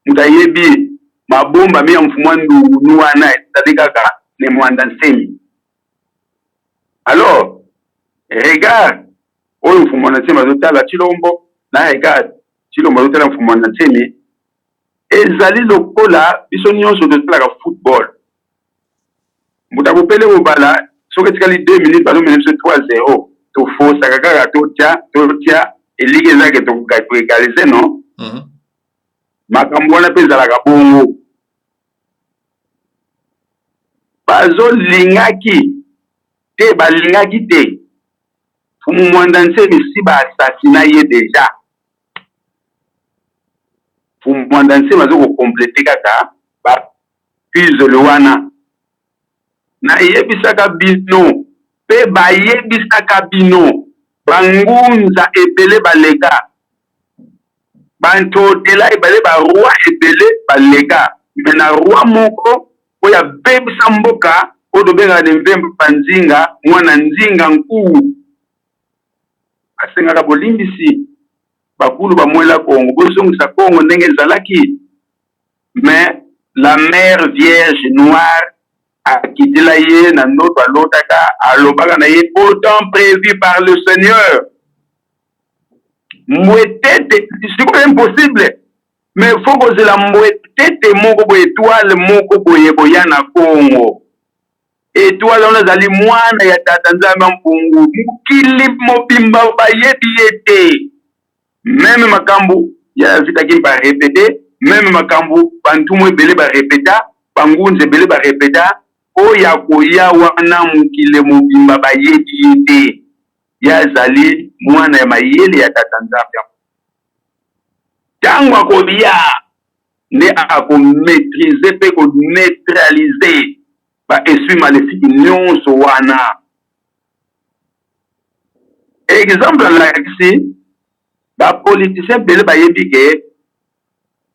C: mutu ayebi mabomba mi ya mfumandungu wana ezali kaka ne Mwanda Nsemi. Alors regarde oyo Mwanda Nsemi azotala Chilombo na regarde Chilombo azotala Mwanda Nsemi ezali lokola biso nyonso totalaka football mutu akopele kobala soki etikali 2 minutes bazomena biso 3-0 tofosaka kaka totia eliki ezake toegalize no makambo wana mpe ezalaka bongo bazolingaki te balingaki te Mwanda Nsemi si baassassina ye deja Mwanda Nsemi azokokomplete kaka bapuzele wana nayebisaka bino mpe bayebisaka bino bangunza ebele baleka bantotela ebele baroi ebele baleka me na roi moko oyo abebisa mboka oyo tobengaka ne Mvemba Nzinga mwana Nzinga nkuu asengaka bolimbisi bakulu bamwela Kongo bozongisa Kongo ndenge ezalaki mais la mère vierge noire akitela ye na ndoto alotaka alobaka na ye autant prévu par le Seigneur. Mbwetete sikoyo impossible mais faut kozela mbwetete moko boye étoile moko boye boya na Congo. Étoile wana ezali mwana ya tata nzambe mpungu mokili mobimba bayebi ye te. Même makambo ya vitaki barepete, même makambo bantumu ebele barepeta, bangunze ebele barepeta, oya koya wana mokili mobimba bayebi ye te. Yazali mwana ya mayele ya tata nzambe. Tango akolia ne akomaîtriser pe ko neutraliser ba esprit maléfique nyonso wana. Exemple lakisi ba politicien bele bayebi ke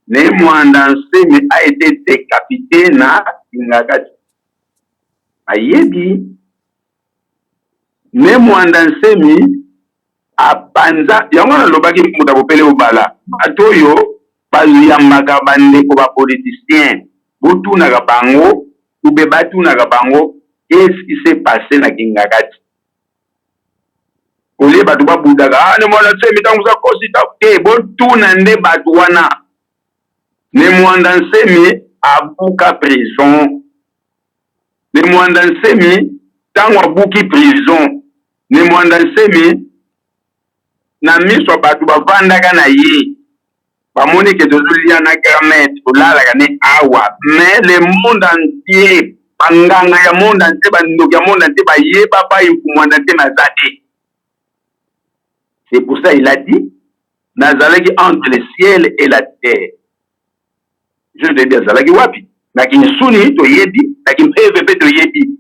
C: ne mwanda nsemi a été décapité na Ngagati. Ayebi ne mwanda nsemi apanza yango na lobaki muta kopele obala bato oyo bayambaka bandeko ba politicien botunaka bango ube batunaka bango qu'est-ce qui s'est passé na Ngagati. Ole bato babudaka ne mwana nsemi ntango za kosi te botuna nde bato wana. Ne mwanda nsemi abuka prison. Ne mwanda nsemi ntango abuki prison. Ne mwanda nsemi na miso bato bavandaka na ye bamoni ke tozolia na gramete tolalaka ne awa mais le monde entier banganga ya monde entier bandoki ya monde entier bayeba bayimfumwanda te naza te. C'est pour ça il a dit nazalaki entre le ciel et la terre. Je te dis azalaki wapi nakinsuni toyebi nakimpeve mpe toyebi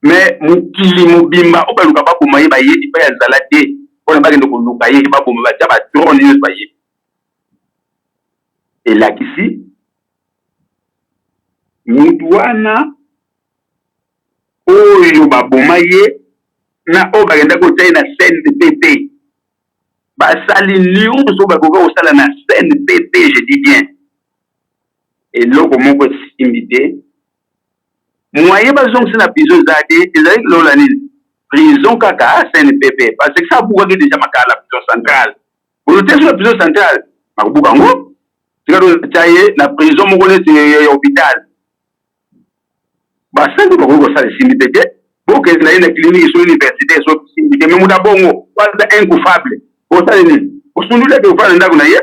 C: mais mokili mobimba oyo baluka baboma ye bayebi mpe azala te mpona bakende koluka ye baboma batya badrone nyonso bayebi. Elakisi mutu wana oyo baboma ye na oyo bakenda kotya ye na CNPP basali nyonso bakoka kosala na CNPP, je dis bien eloko moko esimbi te moyen bazongisi na prison eza te ezali lola nini prison kaka CNPP parce que ça bukaki déjà makala la prison centrale olo te so la prison centrale makobuka ngo tikatotya ye na prison moko neti ya hôpital basali bakoki kosala esimbi te te bokende na ye na clinique so université so esimbi te me muta bongo waza incoupable osali nini osundulaki ofana ndako na ye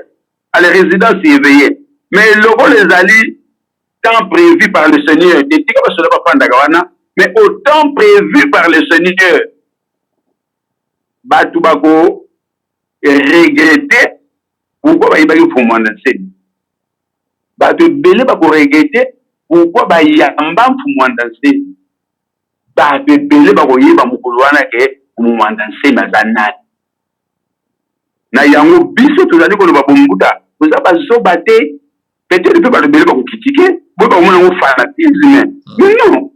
C: ale résidence éveillée mais lokola ezali temps prévu par le Seigneur etika basoda bafandaka wana mais au temps prévu par le Seigneur bato bako regretter pourquoi bayebaki mfumwanda nsemi bato ebele bako regretter pourquoi bayamba mfumwanda nsemi bato ebele bakoyeba mokolo wana ke mfumwanda nsemi aza nani na yango biso tozali koloba bombuta toza bazoba te peut-être mpe bato ebele bakokritike boye bakomona yango fanatisme mais non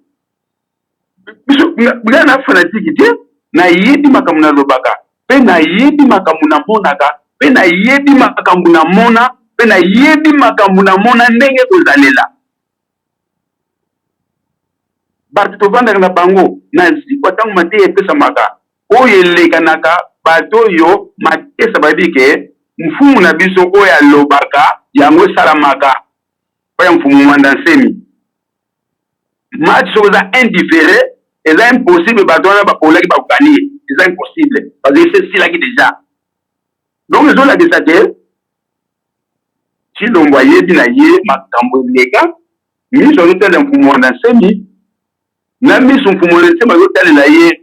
C: biso nga na fanatike te nayebi makambo nalobaka mpe nayebi makambo namonaka mpe nayebi makambo namona mpe nayebi makambo namona ndenge kozalela bato tovandaka na bango na zikwa ntango mateya epesamaka oyo elekanaka bato oyo makesa bayebi ke mfumu na biso oyo alobaka yango esalamaka oyo mfumu mwanda nsemi match soki eza indifféré eza impossible bato wana bakolaki bakokani eza impossible parce que esilaki déjà donc ezolakisa te Chilombo ayebi na ye makambo eleka miso azotala mfumu mwanda nsemi na miso mfumu mwanda nsemi azotalela ye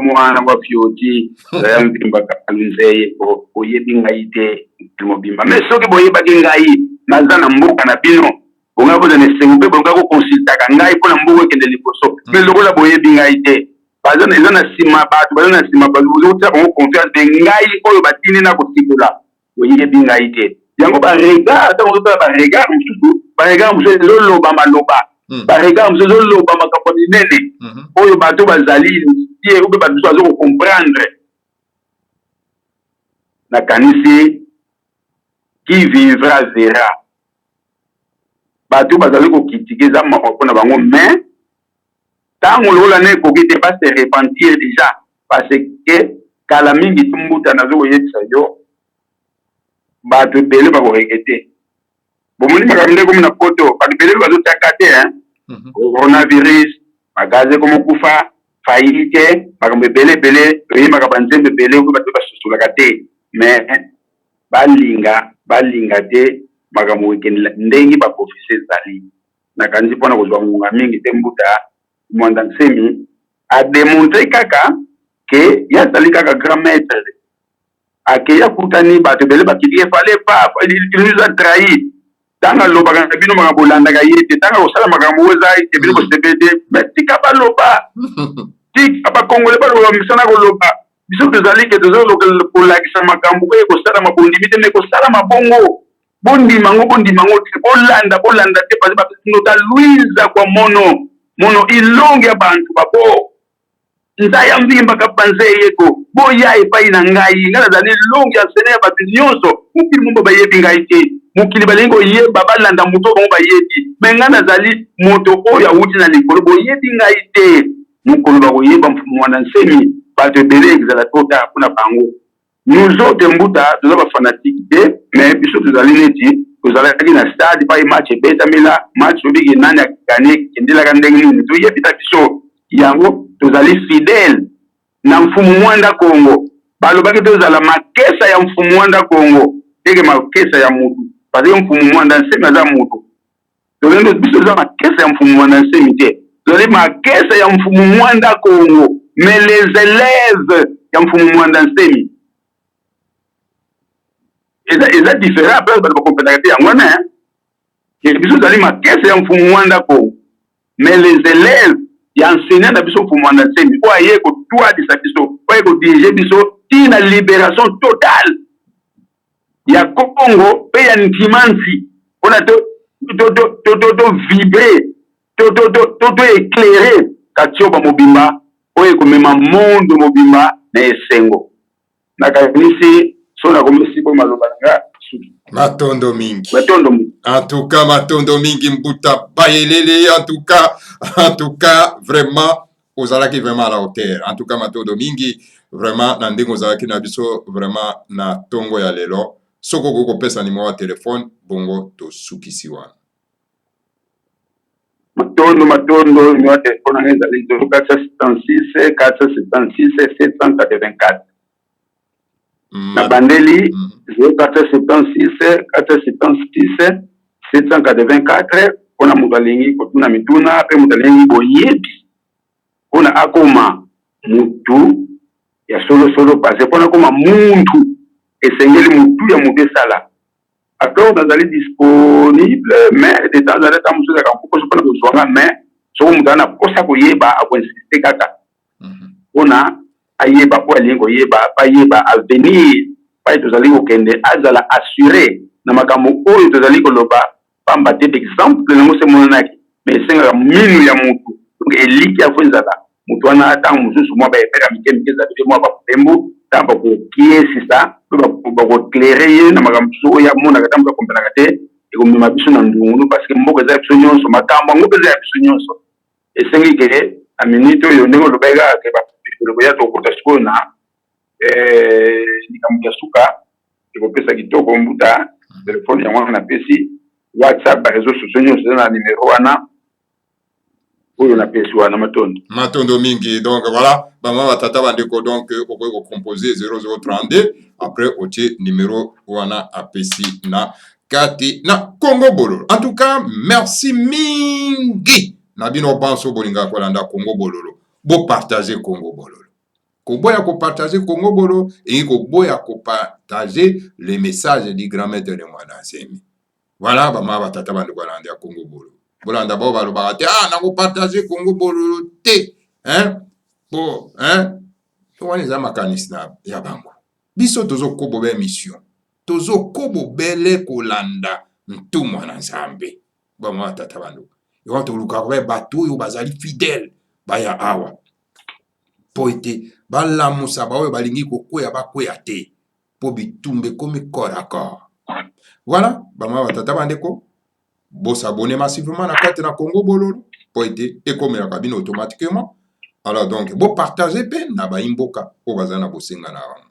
C: mwana wa fioti mpimbaka nzeye oyebi ngai te mobimba mais soki boyebaki ngai naza na mboka na bino bonga kozana esengo mpe bonga kokonsultaka ngai mpona mboka ekende liboso mais lokola boyebi ngai te eza na nsima bato baza na nsima bazotia bango confiance de ngai oyo batindi na kosikola boyebi ngai te yango baregard ntango ozotala baregard mosusu baregard mosusu ezoloba maloba baregard mosusu ezoloba makambo minene oyo bato bazali tie oyo bato mosusu bazokokomprendre nakanisi qui vivra verra bato bazali kokritike eza moko mpona bango, mais ntango lokola na ekoki te base repentir déjà, parce que kala mingi tumbuta nazo koyebisa yo bato ebele bakoregete. Bomoni makambo nde komi na poto bato ebele bazotaka te coronavirus magaze komokufa faillite makambo ebele ebele oyembaka banzembe ebele oyo bato basusulaka te, mais balinga te makambo ekendela ndenge baprofese ezali. Nakanisi mpona kozwa ngunga mingi te mbuta mwanda nsemi ademontre kaka ke ye azali kaka grand maître, ake akutani bato ebele bakiti efale pa nous a trahi ntango alobaka na bino makambo olandaka ye te, ntango kosala makambo oyo eza ebele kosebe te, me tika baloba tika bakongole baloba misana koloba biso tozali ke tozali kolakisa makambo oyo ekosala bondimi te, me ekosala mabongo bondimango te bolanda te pasi batinota luiza kwa mono ilonge ya bantu babo nzaya mbimbaka panze yeko boya epai na ngai nazali longe ya sene ya bato nyonso mokili mombo bayebi ngai te, mokili balingi koyeba balanda moto bango bayebi, me ngai nazali moto oyo awuti na likolo boyebi ngai te, mokolo bakoyeba mfumu wana nsemi bato ebele ezala tota mpona bango. Nous autres mbuta toza bafanatike te, mais biso tozali neti tozalaki na stade pa match ebetamela match obiki nani akani kendelaka ndenge nini toyebita biso yango tozali fidèle na mfumu mwanda Kongo. Balobaki tozala makesa ya mfumu mwanda Kongo teke makesa ya mutu, parce que mfumu mwanda nsemi aza mutu. Tozali biso toza makesa ya mfumu mwanda nsemi te, tozali makesa ya mfumu mwanda Kongo, mais les élèves ya mfumu mwanda nsemi eza différent après bato bakompetaka te yango wana biso tozali makesa ya mfumu mwanda Kongo, mais les élèves ya enseignant na biso mfumu mwanda nsemi oyo aye kotwadisa biso oyo aye kodirige biso tina libération totale ya Kongo mpe ya ntimansi mpona to vibre to éclaire katio bamobimba oyo ekomema monde mobimba na esengo. Nakanisi sona komisi po maloba nga
B: matondo mingi
C: matondo mingi
B: en tout cas matondo mingi mbuta bayelele en tout cas vraiment ozalaki vraiment à la hauteur. En tout cas matondo mingi vraiment na ndenge ozalaki na biso vraiment na tongo ya lelo soko kokopesa numéro ya telefone bongo tosukisi wana
C: matondo numéro ya telefone anga ezali 476 784 na bandeli 0476 476 784 mpona moto alingi kotuna mituna mpe moto alingi boyebi mpona akoma mutu ya solosolo pase mpona akoma muntu esengeli mutu ya moto esala après nazali disponible mais de temps en temps mosusu ezalaka mpokoso mpona kozwanga mais soko moto ana posa koyeba akoinsiste kaka mpona ayeba po alingi koyeba bayeba avenir pai tozali kokende azala assuré na makambo oyo tozali koloba pamba te exemple nango se monanaki mais esengaka minu ya mutu donc eliki afo ezala mutu wana ntango mosusu mwa bayepeka mike ezali pe mwa bapembu ntango bakokiesisa mpe bakoeclaire ye na makambo mosusu oyo amonaka ntango bakompelaka te ekomema biso na ndungunu parce que mboka eza ya biso nyonso makambo yango mpe eza ya biso nyonso esengi ke na minute oyo ndenge olobaka ke ya tokota sikoyo na likambo ya suka ekopesa kitoko mbuta telefone yango wana napesi whatsapp bareseau sociaux nyonso eza na numero wana oyo napesi wana matondo
B: mingi. Donc voilà bama batata bandeko donc okoki kocompose 0032 après otie numéro wana apesi na kati na Congo Bololo. En tout cas merci mingi na bino banso bolinga kolanda Congo Bololo bo partager Congo Bololo koboya ko partager Congo Bololo et koboya ko partager les messages du grand maître de Mwanda Nsemi. Voilà bama batata bandeko kolanda Congo Bololo bolanda bo balobaka te na ko partager Congo Bololo te bon wana eza makanisi na ya bango biso tozokobo ba émission tozokobo bele kolanda ntumu na Nzambe bama batata bandeko yo toluka ko bato oyo bazali fidèle baya awa po ete balamusa baoyo balingi kokwea bakwea te po bitumbe komi corps à corps. Voilà bama batata bandeko s'abonner massivement na kati na Congo bololo po ete ekomela kabino automatiquement. Alors donc bo partager pe na ba imboka o bazana bosenga na bango.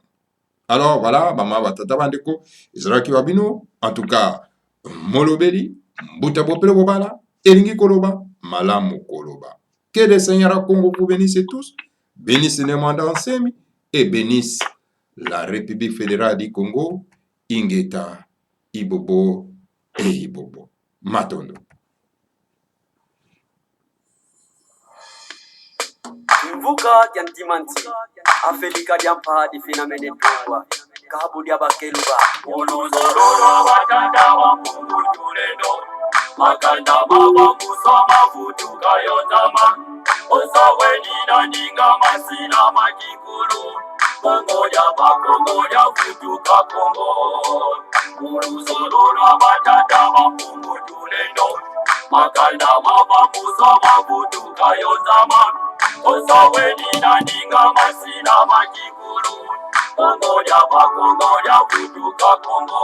B: Alors voilà, bama batata bandeko ezalaki babino en tout cas molobeli mbuta bopele bobala elingi koloba malamu koloba. Que le Seigneur à Congo vous bénisse tous, bénisse les mandats en semi et bénisse la République fédérale du Congo, Ingeta, Ibobo et Ibobo. Matondo.
D: Mvuka diantimanti afelika diampa di finamene tungwa kabu dia bakeluba
A: Uluzororo batanda wa Mungu tulendo makanda baba musoma futu kayotama osaweni na ninga masina makikulu Kongo ya futu ka Kongo Uluzororo batanda wa Mungu tulendo makanda baba musoma futu kayotama osaweni na ninga masina makikulu Kongo ya futu ka Kongo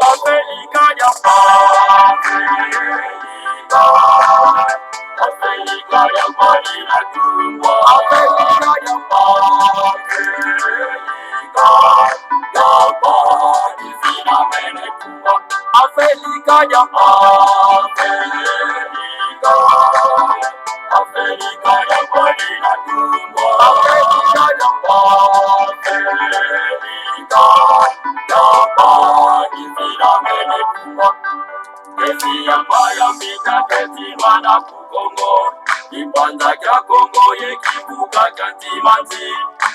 A: Afrika ya Afrika ya mali na tumbo Afrika ya mali zina mene tumbo Afrika ya Afrika ya mali na tumbo Afrika ya Esi ambaya mbita keti wana kukongo Kipanda kya Kongo ye kibuka kantimanti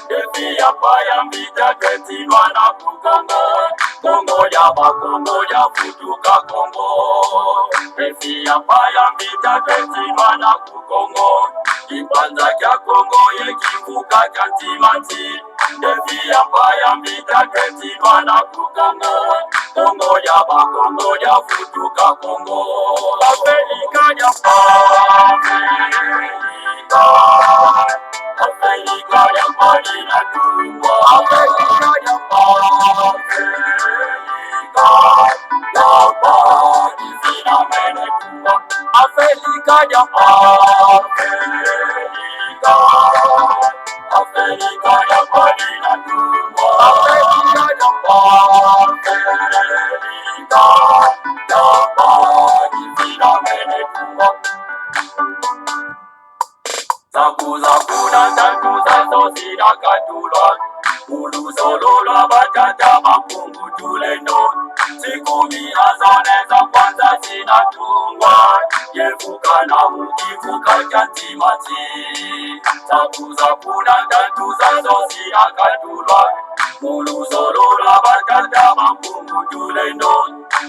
A: Esi ambaya mbita keti wana kukongo Kongo ya futuka Kongo Esi ambaya mbita keti wana kukongo Kipanda kya Kongo ye kibuka kantimanti Esi ambaya mbita keti wana kukongo Kongo ya futuka Kongo Afrika ya Afrika ya mali na tumbo Afrika ya mali zina mene tumbo Afrika ya Afrika ya mali na tumbo Afrika ya Zakuna tatu zazo zina katulwa Uluzololwa batata mapungu tulendo Siku mia zone za kwanza zinatungwa Yevuka na mukivuka kantimati Zakuna tatu zazo zina katulwa Uluzololwa batata mapungu tulendo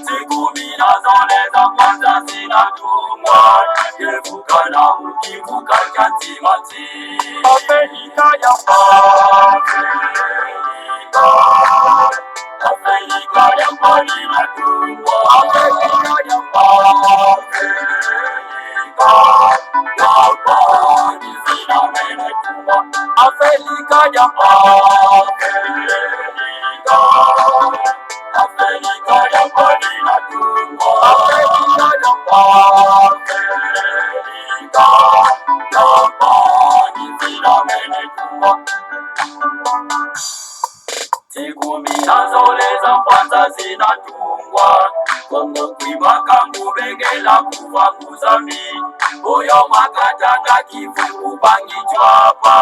A: Siku mia zone za kwanza zinatungwa Yevuka na mukivuka kantimati Afrika ya Afrika ya mali na tumbo Afrika ya mali zina mene tumbo Afrika ya Afrika ya mali na tumbo Afrika ya mali zina mene tumbo Siku mia zole za kwanza zinatungwa Kongo kwimaka ngubengela kuva muzambi Oyo makatanga kivuku bangi chwapa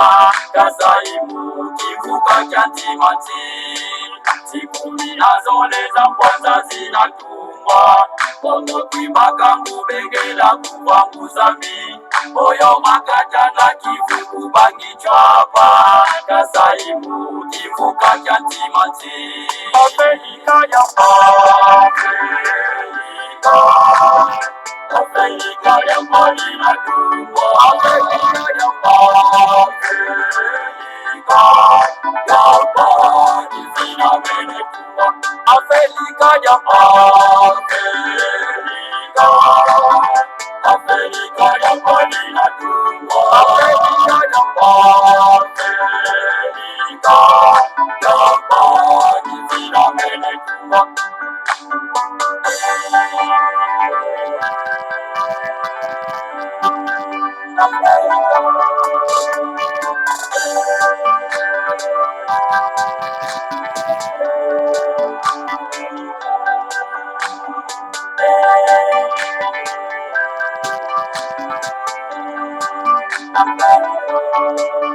A: Kasaimu kivuka chantimanti Siku mia zole za kwanza zinatungwa Kongo kwimaka ngubengela kuva muzambi Oyo makatanga kivuku bangi chwapa Kasaimu kivuka chantimanti Afrika ya Afrika ya mali na tumbo Afrika ya mali zina mene tumbo Afrika ya Afrika ya mali na tumbo Afrika ya mali zina mene tumbo na pelilo